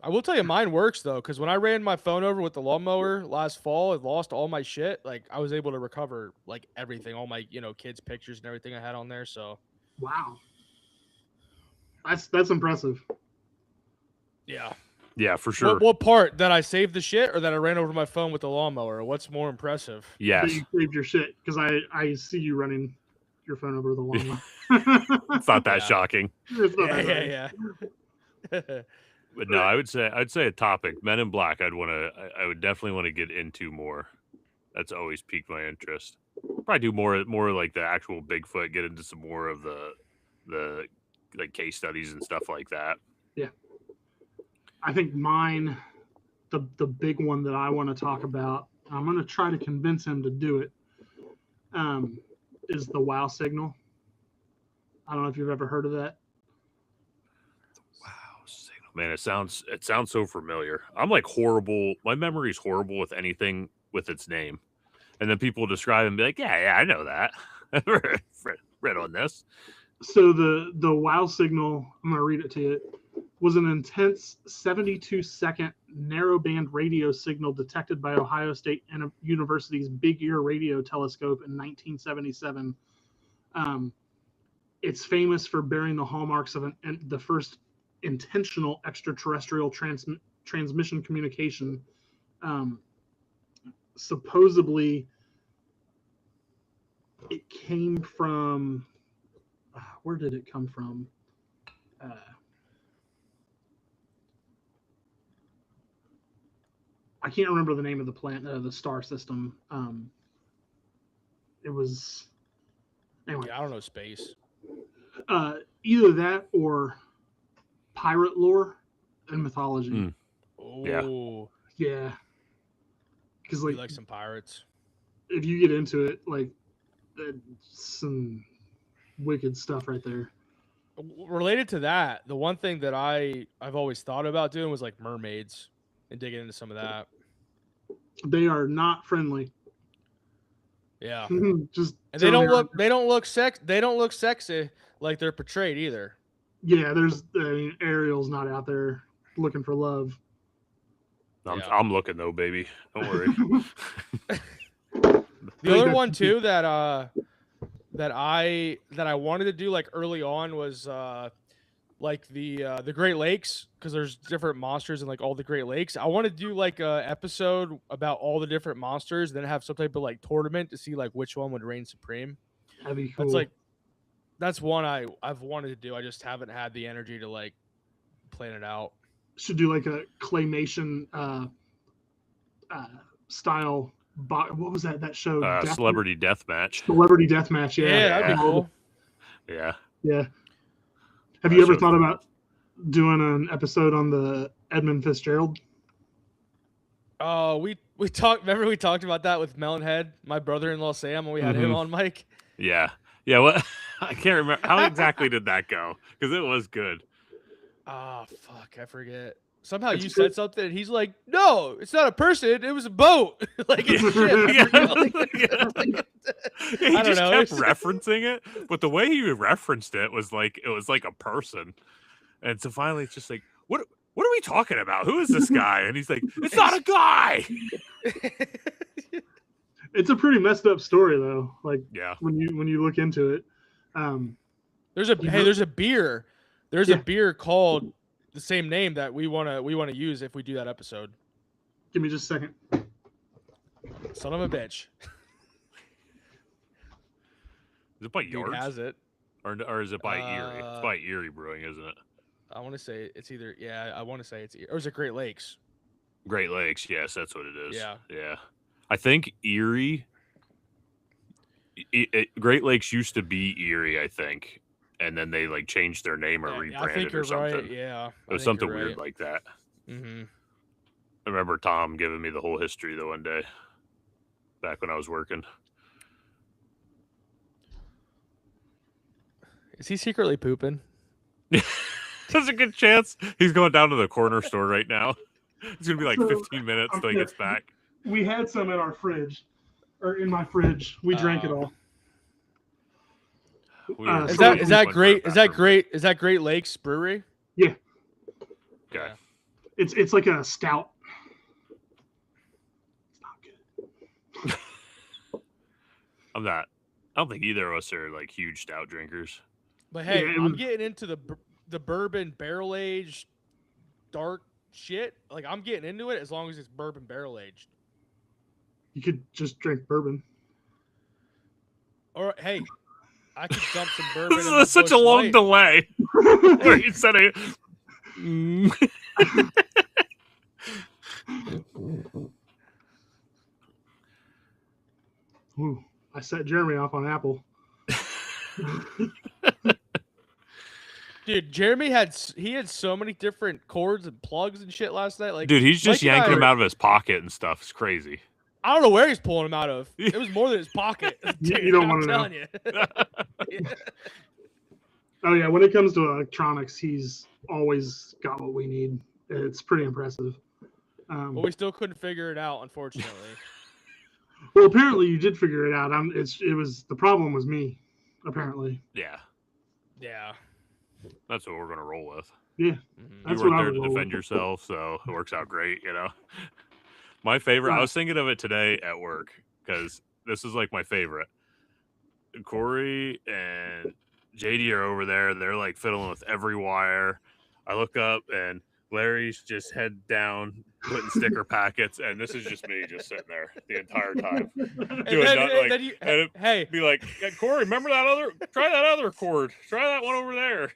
I will tell you, mine works though, because when I ran my phone over with the lawnmower last fall, it lost all my shit. Like, I was able to recover like everything, all my kids' pictures and everything I had on there. So, wow, that's impressive. Yeah, for sure. What part, that I saved the shit, or that I ran over my phone with the lawnmower? What's more impressive? Yes, that you saved your shit, because I see you running your phone over the lawnmower. It's not that shocking. It's not that Yeah. But no, I'd say a topic, Men in Black. I would definitely want to get into more. That's always piqued my interest. Probably do more like the actual Bigfoot. Get into some more of the like case studies and stuff like that. Yeah, I think mine, the big one that I want to talk about. I'm going to try to convince him to do it. Is the wow signal. I don't know if you've ever heard of that. Man, it sounds so familiar. I'm like horrible. My memory's horrible with anything with its name. And then people describe it and be like, yeah, I know that. Read on this. So the wow signal, I'm going to read it to you, was an intense 72-second narrowband radio signal detected by Ohio State University's Big Ear Radio Telescope in 1977. It's famous for bearing the hallmarks of the first intentional extraterrestrial transmission communication. Supposedly, it came from. Where did it come from? I can't remember the name of the planet, the star system. It was anyway. Yeah, I don't know space. Either that or pirate lore and mythology. Mm. Oh, Yeah, because you like some pirates. if you get into it, like some wicked stuff right there. Related to that, the one thing that I've always thought about doing was like mermaids and digging into some of that. They are not friendly. Yeah, Just and they don't look sexy like they're portrayed either. Yeah, Ariel's not out there looking for love. I'm looking though, baby. Don't worry. The other one too that I wanted to do like early on was like the Great Lakes, because there's different monsters in like all the Great Lakes. I want to do like a episode about all the different monsters, then have some type of like tournament to see like which one would reign supreme. That'd be cool. That's one I've wanted to do. I just haven't had the energy to like plan it out. Should do like a claymation style. What was that show? Celebrity Deathmatch. Celebrity Deathmatch. Yeah, that'd be cool. Yeah. Have you ever thought about doing an episode on the Edmund Fitzgerald? Oh, we talked. Remember we talked about that with Melonhead, my brother-in-law Sam, when we had him on mic. Yeah. What? I can't remember how exactly did that go, because it was good. Oh fuck, I forget. Somehow you said something, and he's like, "No, it's not a person. It was a boat." Like it's shit. He just kept referencing it, but the way he referenced it was like a person. And so finally, it's just like, what are we talking about? Who is this guy? And he's like, it's not a guy. It's a pretty messed up story, though. Like, yeah, when you look into it, there's a beer. There's a beer called the same name that we wanna use if we do that episode. Give me just a second. Son of a bitch. Is it by Yards? Dude has it. Or is it by Erie? It's by Erie Brewing, isn't it? I want to say it's either. Yeah, I want to say it's. Or is it Great Lakes? Great Lakes, yes, that's what it is. Yeah. I think Erie. Great Lakes used to be Erie, I think, and then they like changed their name or rebranded or something. Right. Yeah, it was something weird like that. Mm-hmm. I remember Tom giving me the whole history the one day, back when I was working. Is he secretly pooping? There's a good chance he's going down to the corner store right now. It's gonna be like 15 minutes till he gets back. We had some in our fridge, or in my fridge. We drank it all. Is that Great Lakes Brewery? Yeah. Okay. It's like a stout. It's not good. I don't think either of us are like huge stout drinkers. But hey, I'm getting into the bourbon barrel aged dark shit. Like I'm getting into it as long as it's bourbon barrel aged. You could just drink bourbon. Or hey, I could dump some bourbon. This is such a long delay. Where you said it. Ooh, I set Jeremy off on Apple. Dude, Jeremy had so many different cords and plugs and shit last night. Like, dude, he's just yanking them out of his pocket and stuff. It's crazy. I don't know where he's pulling them out of. It was more than his pocket. Dude, you don't want to know. Yeah. Oh yeah, when it comes to electronics, he's always got what we need. It's pretty impressive. But we still couldn't figure it out, unfortunately. Well, apparently you did figure it out. The problem was me, apparently. Yeah. That's what we're gonna roll with. Yeah, you weren't there to defend yourself, so it works out great. You know, my favorite. I was thinking of it today at work because this is like my favorite. Corey and JD are over there. They're like fiddling with every wire. I look up and Larry's just head down putting sticker packets, and this is just me just sitting there the entire time. Be like, Corey, remember that other? Try that other cord. Try that one over there.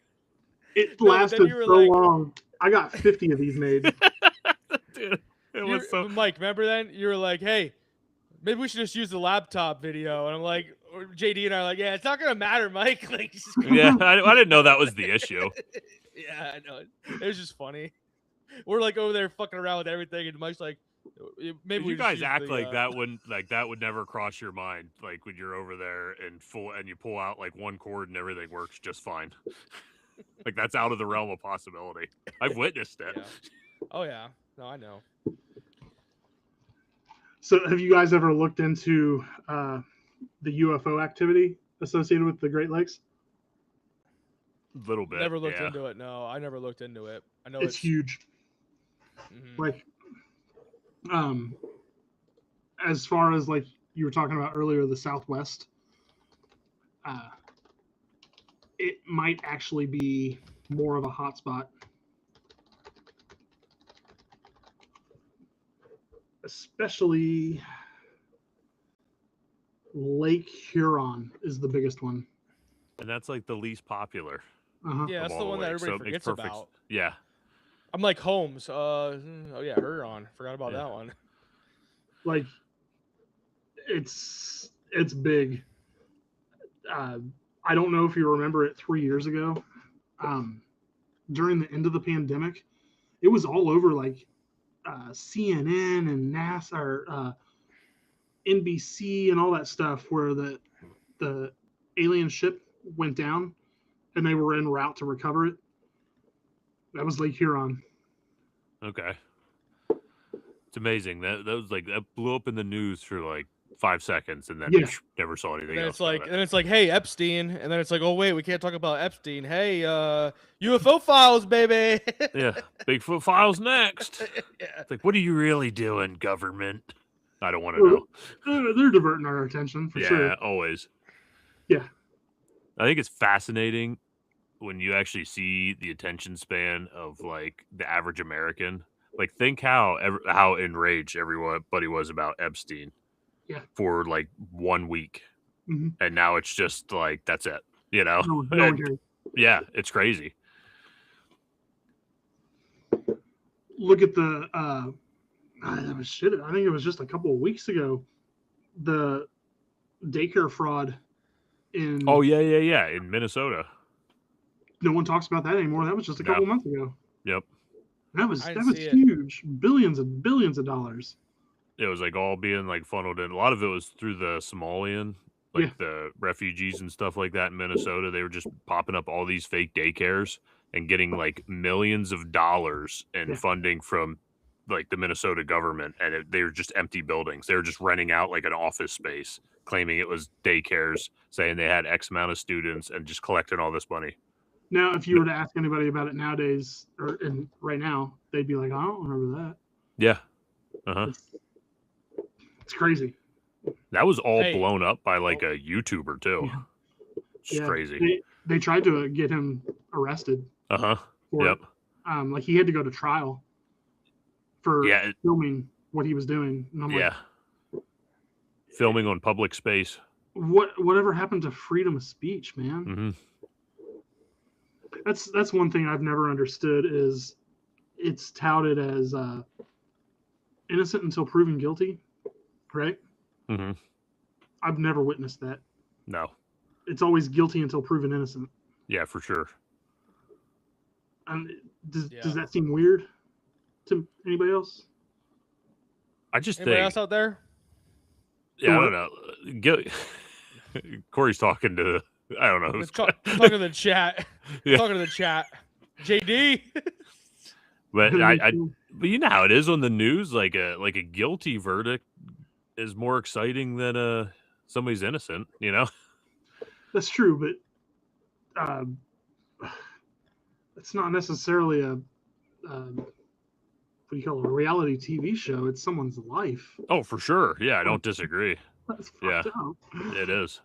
It lasted so long. I got 50 of these made. Dude. It was so. Mike, remember then? You were like, hey, maybe we should just use the laptop video. And I'm like, or JD and I are like, yeah, it's not going to matter, Mike. Like, Yeah, I didn't know that was the issue. yeah, I know. It was just funny. We're like over there fucking around with everything. And Mike's like, maybe we You just guys use act the, like that would never cross your mind, like when you're over there and you pull out like one cord and everything works just fine. Like that's out of the realm of possibility. I've witnessed it. Yeah. Oh, yeah. No, I know. So, have you guys ever looked into the UFO activity associated with the Great Lakes? Little bit. Never looked yeah. into it. No, I never looked into it. I know It's huge. Mhm. Like, as far as like you were talking about earlier, the Southwest, it might actually be more of a hotspot, especially Lake Huron is the biggest one. And that's like the least popular. Uh-huh. Yeah, that's the one that everybody forgets about. Yeah. I'm like, Holmes. Oh, yeah, Huron. Forgot about that one. Like, it's big. I don't know if you remember it 3 years ago. During the end of the pandemic, it was all over like CNN and NASA or NBC and all that stuff where the alien ship went down and they were en route to recover it. That was Lake Huron. Okay. It's amazing. That was like that blew up in the news for like 5 seconds and then never saw anything And else. It's like, hey, Epstein, and then it's like, oh wait, we can't talk about Epstein. Hey, UFO files, baby. Yeah, Bigfoot files next. Yeah. It's like, what are you really doing, government? I don't want to know. They're diverting our attention for sure. Yeah, always. Yeah. I think it's fascinating when you actually see the attention span of like the average American. Like, think how enraged everybody was about Epstein. Yeah. For like 1 week, Mhm. and now it's just like that's it. You know. No one cares. Yeah, it's crazy. Look at the that was shit. I think it was just a couple of weeks ago. The daycare fraud in Oh yeah in Minnesota. No one talks about that anymore. That was just a couple months ago. Yep. That was huge. Billions and billions of dollars. It was like all being like funneled in. A lot of it was through the Somalian, like the refugees and stuff like that in Minnesota. They were just popping up all these fake daycares and getting like millions of dollars in funding from like the Minnesota government. And they were just empty buildings. They were just renting out like an office space, claiming it was daycares, saying they had X amount of students and just collecting all this money. Now, if you were to ask anybody about it nowadays and right now, they'd be like, I don't remember that. Yeah. Uh-huh. It's crazy. That was all blown up by like a YouTuber too. Yeah. It's crazy. They tried to get him arrested. Uh-huh. Yep. Like he had to go to trial for filming what he was doing. And I'm like, filming on public space. Whatever happened to freedom of speech, man? Mm-hmm. That's one thing I've never understood is it's touted as innocent until proven guilty. Right? Mm-hmm. I've never witnessed that. No. It's always guilty until proven innocent. Yeah, for sure. Does that seem weird to anybody else? I just anybody think else out there? Yeah, I don't know. Corey's talking to I don't know who's talking to the chat. Talking to the chat. JD. But but you know how it is on the news, like a guilty verdict is more exciting than somebody's innocent, you know? That's true, but it's not necessarily a what do you call it, a reality TV show. It's someone's life. Oh, for sure. Yeah, I don't disagree. That's yeah, fucked up. It is.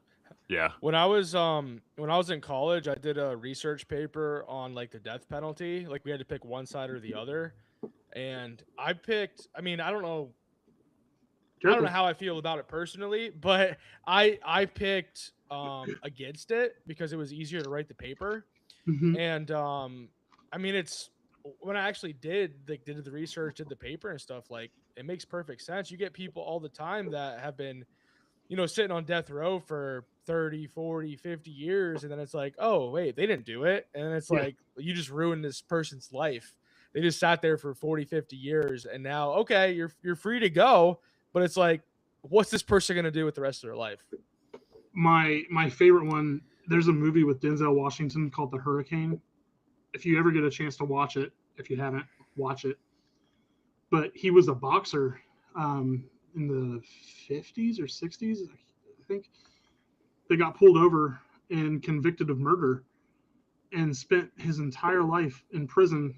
Yeah. When I was in college, I did a research paper on like the death penalty. Like we had to pick one side or the other, and I picked. I mean, I don't know how I feel about it personally, but I picked against it because it was easier to write the paper. Mm-hmm. And I mean, it's when I actually did the research, did the paper and stuff, like it makes perfect sense. You get people all the time that have been, sitting on death row for 30, 40, 50 years. And then it's like, oh, wait, they didn't do it. And it's Yeah. like, you just ruined this person's life. They just sat there for 40, 50 years. And now, okay, you're free to go. But it's like, what's this person going to do with the rest of their life? My favorite one, there's a movie with Denzel Washington called The Hurricane. If you ever get a chance to watch it, if you haven't, watch it. But he was a boxer in the 50s or 60s, I think. They got pulled over and convicted of murder and spent his entire life in prison,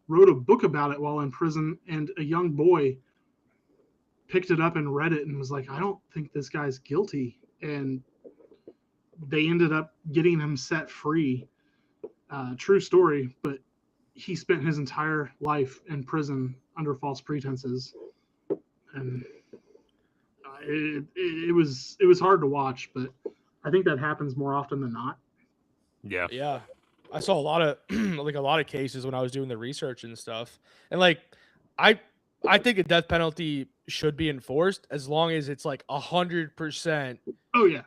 wrote a book about it while in prison, and a young boy picked it up and read it and was like, I don't think this guy's guilty. And they ended up getting him set free. True story, but he spent his entire life in prison under false pretenses. And it was hard to watch, but I think that happens more often than not. Yeah. Yeah. I saw a lot of like a lot of cases when I was doing the research and stuff. And like I think a death penalty should be enforced as long as it's like 100%, Oh yeah.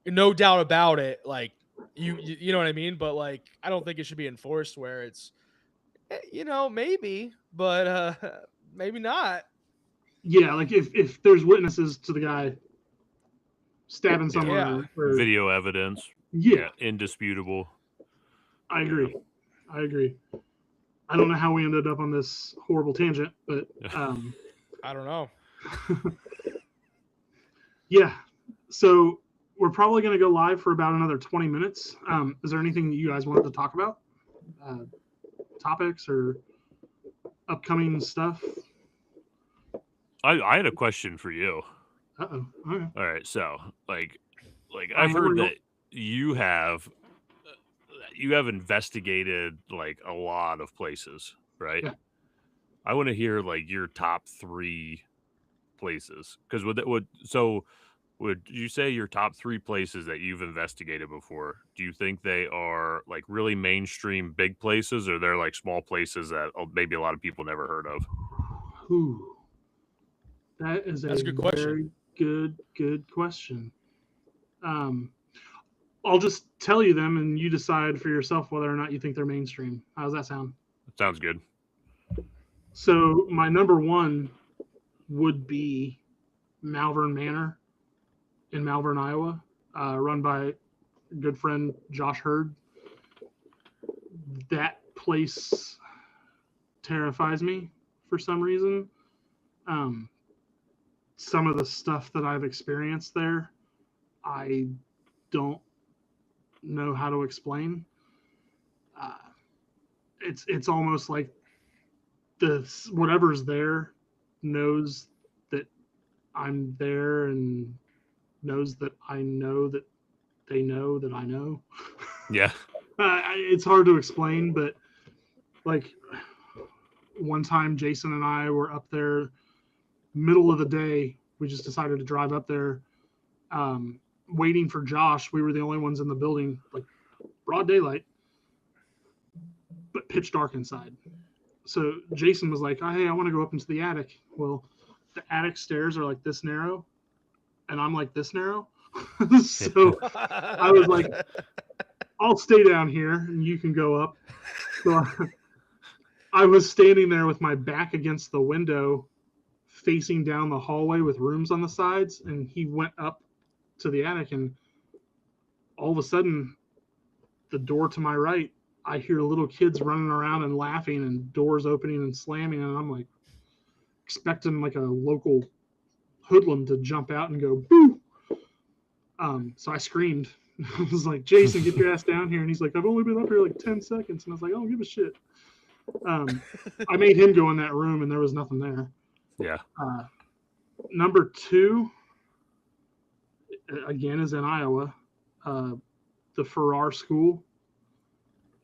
no doubt about it. Like you know what I mean? But like I don't think it should be enforced where it's maybe, but maybe not. Yeah, like if there's witnesses to the guy stabbing someone Yeah. or Video evidence. yeah, Indisputable. I agree. I agree. I don't know how we ended up on this horrible tangent, but I don't know. yeah. So we're probably going to go live for about another 20 minutes. Is there anything that you guys wanted to talk about? Topics or upcoming stuff? I had a question for you. Uh-oh. Okay. All right, so like I've heard that you have investigated like a lot of places, right? Yeah. I want to hear like your top 3 places, because would you say your top 3 places that you've investigated before? Do you think they are like really mainstream big places, or they're like small places that maybe a lot of people never heard of? Ooh. That's a good question. Very good question. I'll just tell you them and you decide for yourself whether or not you think they're mainstream. How does that sound? Sounds good. So my number 1 would be Malvern Manor in Malvern, Iowa, run by good friend Josh Hurd. That place terrifies me for some reason. Some of the stuff that I've experienced there, I don't know how to explain. It's almost like whatever's there knows that I'm there and knows that I know that they know that I know. Yeah. It's hard to explain, but like one time Jason and I were up there middle of the day. We just decided to drive up there, waiting for Josh. We were the only ones in the building, like broad daylight, but pitch dark inside. So Jason was like, oh, hey, I want to go up into the attic. Well, the attic stairs are like this narrow, and I'm like this narrow. So I was like, I'll stay down here and you can go up. So I was standing there with my back against the window facing down the hallway with rooms on the sides, and he went up to the attic, and all of a sudden the door to my right, I hear little kids running around and laughing and doors opening and slamming, and I'm like expecting like a local hoodlum to jump out and go boo. So I screamed. I was like, Jason, get your ass down here. And he's like, I've only been up here like 10 seconds. And I was like, I don't give a shit. I made him go in that room and there was nothing there. Yeah. Number 2, again, is in Iowa. The Farrar School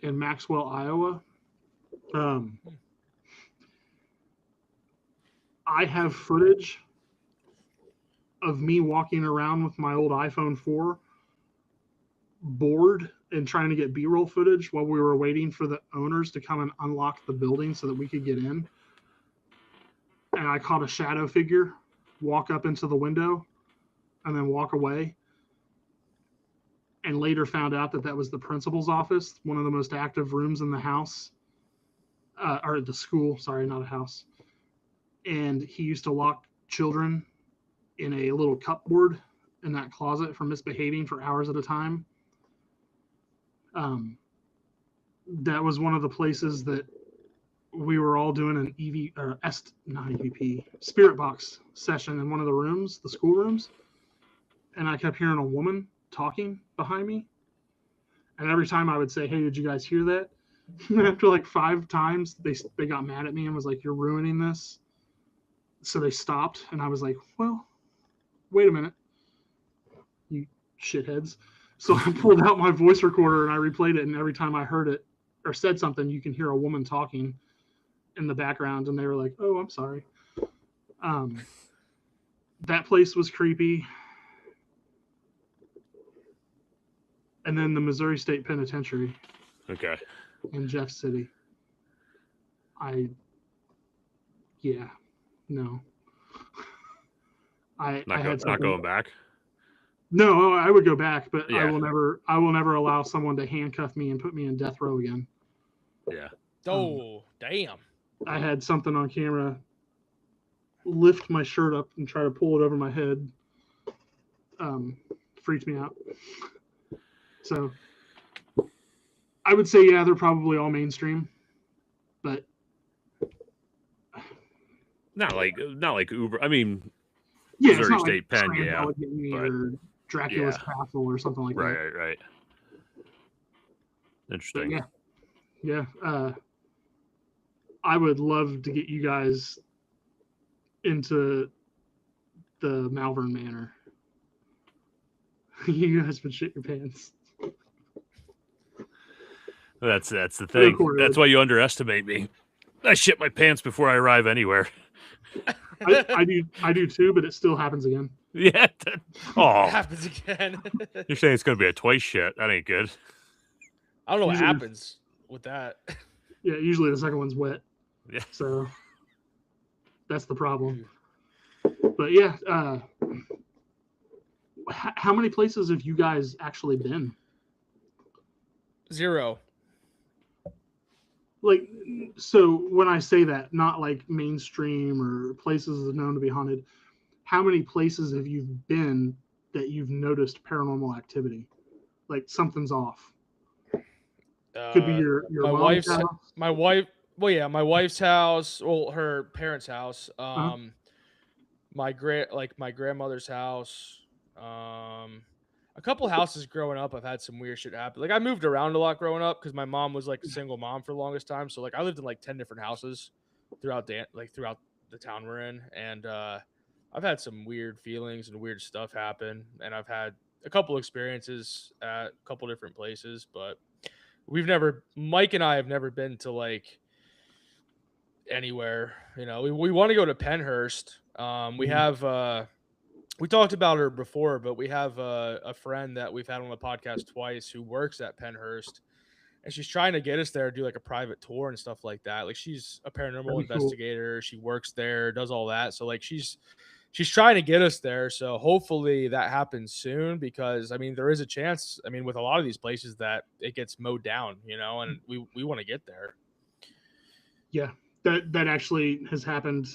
in Maxwell, Iowa. I have footage of me walking around with my old iPhone 4, bored and trying to get B-roll footage while we were waiting for the owners to come and unlock the building so that we could get in. And I caught a shadow figure walk up into the window and then walk away. And later found out that was the principal's office, one of the most active rooms in the house, or the school, sorry, not a house. And he used to lock children in a little cupboard in that closet for misbehaving for hours at a time. That was one of the places that we were all doing an not EVP, Spirit Box session in one of the rooms, the school rooms. And I kept hearing a woman talking behind me. And every time I would say, hey, did you guys hear that? And after like 5 times, they got mad at me and was like, you're ruining this. So they stopped. And I was like, well, wait a minute, you shitheads. So I pulled out my voice recorder and I replayed it. And every time I heard it or said something, you can hear a woman talking in the background. And they were like, oh, I'm sorry. That place was creepy. And then the Missouri State Penitentiary. Okay. In Jeff City. No. Not going back. No, I would go back, but Yeah. I will never allow someone to handcuff me and put me in death row again. Yeah. Oh, damn. I had something on camera lift my shirt up and try to pull it over my head. Freaked me out. So I would say, yeah, they're probably all mainstream, but not like Uber. I mean, yeah, Missouri it's not State like Pen, yeah, or Dracula's yeah. Castle or something like that. Right. Interesting. But yeah. I would love to get you guys into the Malvern Manor. You guys would shit your pants. That's the thing. That's why you underestimate me. I shit my pants before I arrive anywhere. I do too, but it still happens again. Yeah. It Oh, happens again. you're saying it's gonna be a twice shit? That ain't good. I don't know what Usually- happens with that. Yeah, usually the second one's wet. Yeah. So that's the problem. But yeah, how many places have you guys actually been? 0. Like, so when I say that, not like mainstream or places known to be haunted, how many places have you been that you've noticed paranormal activity? Like something's off. Could be your my mom's wife's house. my wife. Well, yeah, my wife's house. Well, her parents' house. My grandmother's house. A couple houses growing up, I've had some weird shit happen. Like I moved around a lot growing up because my mom was like a single mom for the longest time. So like I lived in like 10 different houses throughout the town we're in, and I've had some weird feelings and weird stuff happen, and I've had a couple experiences at a couple different places, but Mike and I have never been to like anywhere. You know, we want to go to Pennhurst. We have we talked about her before, but we have a friend that we've had on the podcast twice who works at Pennhurst, and she's trying to get us there to do like a private tour and stuff like that. Like she's a paranormal investigator. Cool. She works there, does all that. So like she's trying to get us there. So hopefully that happens soon, because I mean, there is a chance, I mean, with a lot of these places that it gets mowed down, you know, and we want to get there. Yeah. That actually has happened.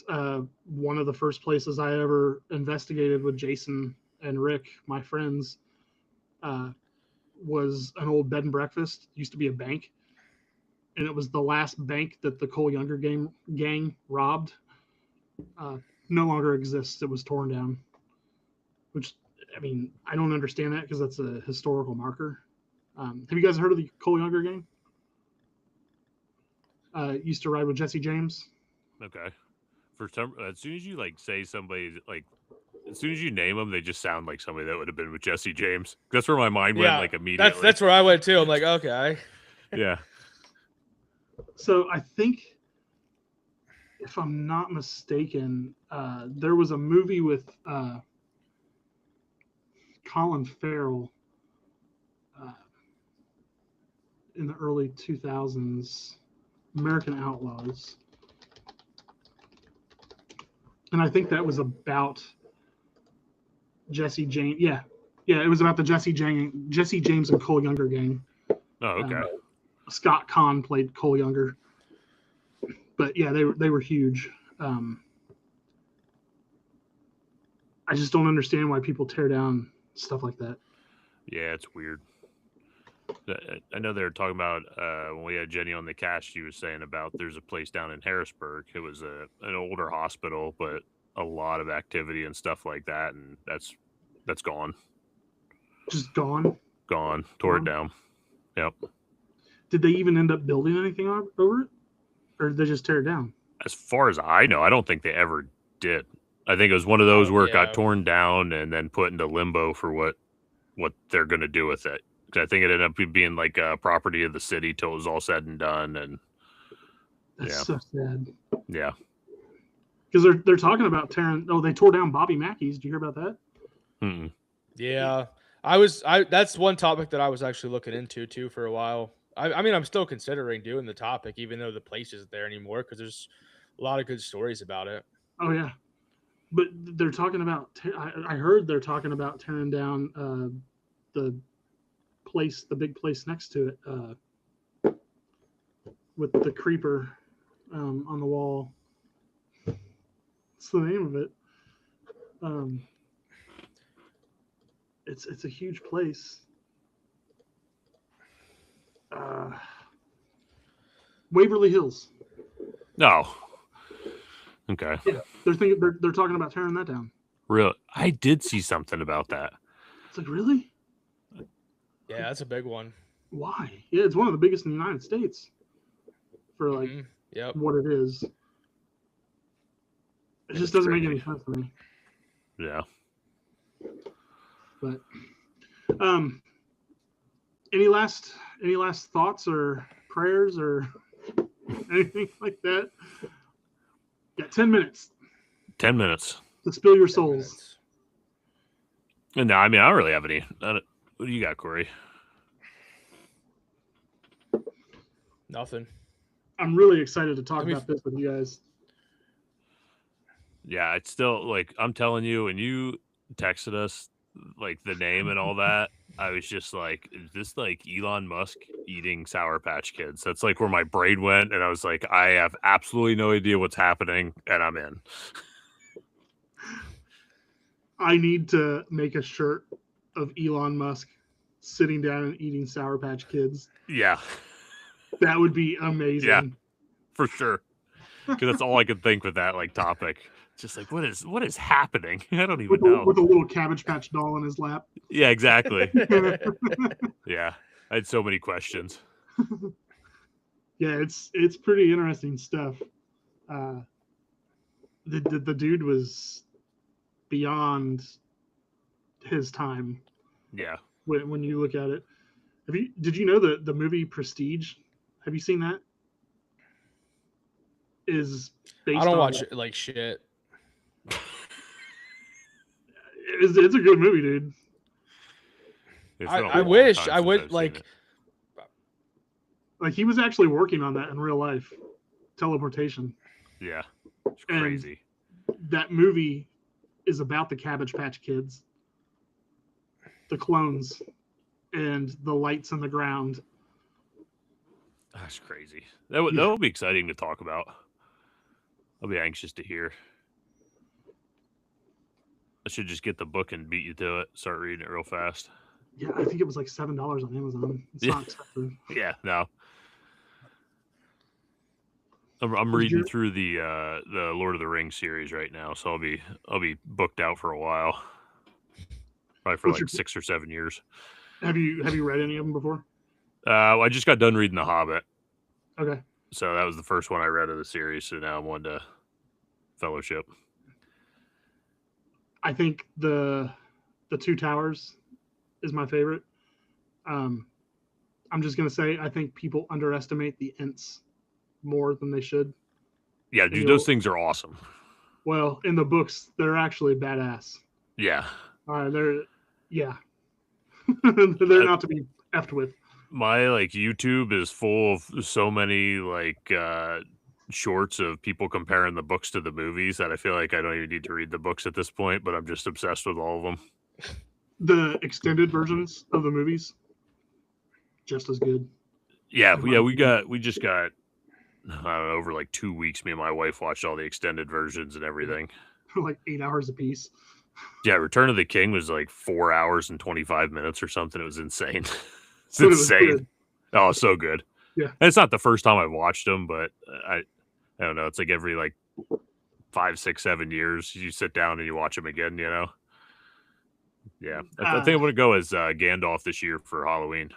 One of the first places I ever investigated with Jason and Rick, my friends, was an old bed and breakfast. Used to be a bank, and it was the last bank that the Cole Younger gang robbed. No longer exists. It was torn down. Which, I mean, I don't understand that because that's a historical marker. Have you guys heard of the Cole Younger gang? Used to ride with Jesse James. Okay. For some, as soon as you like say somebody, like as soon as you name them, they just sound like somebody that would have been with Jesse James. That's where my mind went like immediately. That's where I went too. I'm like, okay. Yeah. So I think, if I'm not mistaken, there was a movie with Colin Farrell. in the early 2000s, American Outlaws. And I think that was about Jesse James. Yeah, it was about the Jesse James and Cole Younger gang. Oh, okay. Scott Conn played Cole Younger. But yeah, they were huge. I just don't understand why people tear down stuff like that. Yeah, it's weird. I know they were talking about when we had Jenny on the cast. She was saying about there's a place down in Harrisburg. It was an older hospital, but a lot of activity and stuff like that, and that's gone. Just gone. Gone. Tore it down. Yep. Did they even end up building anything over it, or did they just tear it down? As far as I know, I don't think they ever did. I think it was one of those where it got torn down and then put into limbo for what they're going to do with it. Because I think it ended up being like a property of the city till it was all said and done. And that's so sad. Yeah. Because they're talking about tearing. Oh, they tore down Bobby Mackey's. Did you hear about that? Mm-mm. Yeah, that's one topic that I was actually looking into too for a while. I mean, I'm still considering doing the topic, even though the place isn't there anymore, because there's a lot of good stories about it. Oh yeah, but they're talking about. I heard they're talking about tearing down the big place next to it, with the creeper on the wall. What's the name of it? It's a huge place. Waverly Hills. No. Okay. Yeah, they're talking about tearing that down. Really? I did see something about that. It's like, really? Yeah, that's a big one. Why? Yeah, it's one of the biggest in the United States for like what it is. It just doesn't make any sense to me. Yeah. But any last thoughts or prayers or anything like that? Got 10 minutes. 10 minutes. To spill your souls. No, I mean, I don't really have any. What do you got, Corey? Nothing. I'm really excited to talk about this with you guys. Yeah, it's still like I'm telling you, when you texted us like the name and all that, I was just like, is this like Elon Musk eating Sour Patch Kids? That's like where my brain went, and I was like, I have absolutely no idea what's happening, and I'm in. I need to make a shirt of Elon Musk sitting down and eating Sour Patch Kids. Yeah. That would be amazing. Yeah, for sure. Because that's all I could think with that like topic. Just like, what is happening? I don't even know. With a little Cabbage Patch doll in his lap. Yeah, exactly. Yeah, I had so many questions. Yeah, it's pretty interesting stuff. The dude was beyond his time. Yeah. When you look at it, did you know the movie Prestige? Have you seen that? Is based I don't watch it like shit. It's a good movie, dude. I wish I would like he was actually working on that in real life, teleportation. Yeah, it's crazy. And that movie is about the Cabbage Patch Kids, the clones, and the lights in the ground. That's crazy. That will be exciting to talk about. I'll be anxious to hear. I should just get the book and beat you to it. Start reading it real fast. Yeah, I think it was like $7 on Amazon. It's not expensive. Yeah, no. I'm reading through the Lord of the Rings series right now, so I'll be booked out for a while. Probably for like 6 or 7 years. Have you read any of them before? I just got done reading The Hobbit. Okay. So that was the first one I read of the series. So now I'm on to Fellowship. I think the Two Towers is my favorite. I'm just gonna say I think people underestimate the Ents more than they should. Yeah, dude, those things are awesome. Well, in the books, they're actually badass. Yeah. They're not to be effed with. my like YouTube is full of so many like shorts of people comparing the books to the movies that I feel like I don't even need to read the books at this point, but I'm just obsessed with all of them. The extended versions of the movies, just as good. Yeah, we just got I don't know, over like 2 weeks. Me and my wife watched all the extended versions and everything. Like 8 hours apiece. Yeah, Return of the King was like 4 hours and 25 minutes or something. It was insane. It's But it was insane. good. Oh, so good. Yeah. And it's not the first time I've watched them, but I don't know. It's like every like 5, 6, 7 years you sit down and you watch them again. You know. Yeah, I think I'm gonna go as Gandalf this year for Halloween.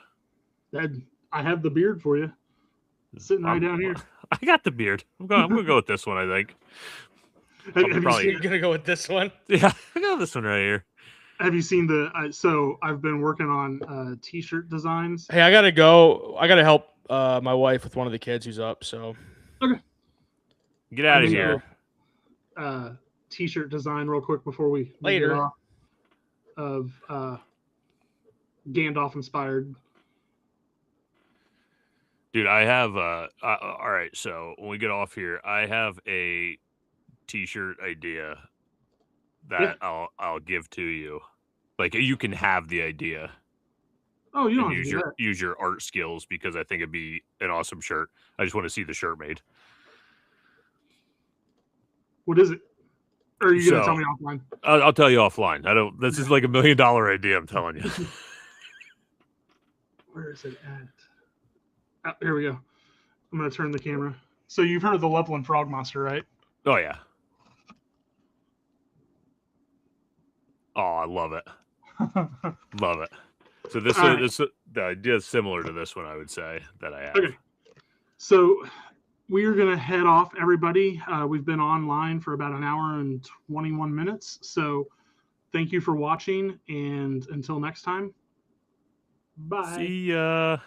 I have the beard for you, sitting right down here. I got the beard. I'm gonna go with this one. I think. You're gonna go with this one? Yeah, I got this one right here. Have you seen so I've been working on t-shirt designs. Hey, I gotta go. I gotta help my wife with one of the kids who's up. So okay, get out of here. T-shirt design real quick before we later get off of Gandalf inspired. Dude, I have all right, so when we get off here, I have a t-shirt idea that I'll give to you. Like you can have the idea. Oh, you don't use your art skills because I think it'd be an awesome shirt. I just want to see the shirt made. What is it? Or are you gonna tell me offline? I'll tell you offline. I don't. This is like $1 million idea. I'm telling you. Where is it at? Oh, here we go. I'm gonna turn the camera. So you've heard of the Loveland Frog Monster, right? Oh yeah. Oh, I love it. Love it. So this the idea is similar to this one, I would say, that I have. Okay. So we are gonna head off, everybody. We've been online for about an hour and 21 minutes. So thank you for watching, and until next time. Bye. See ya.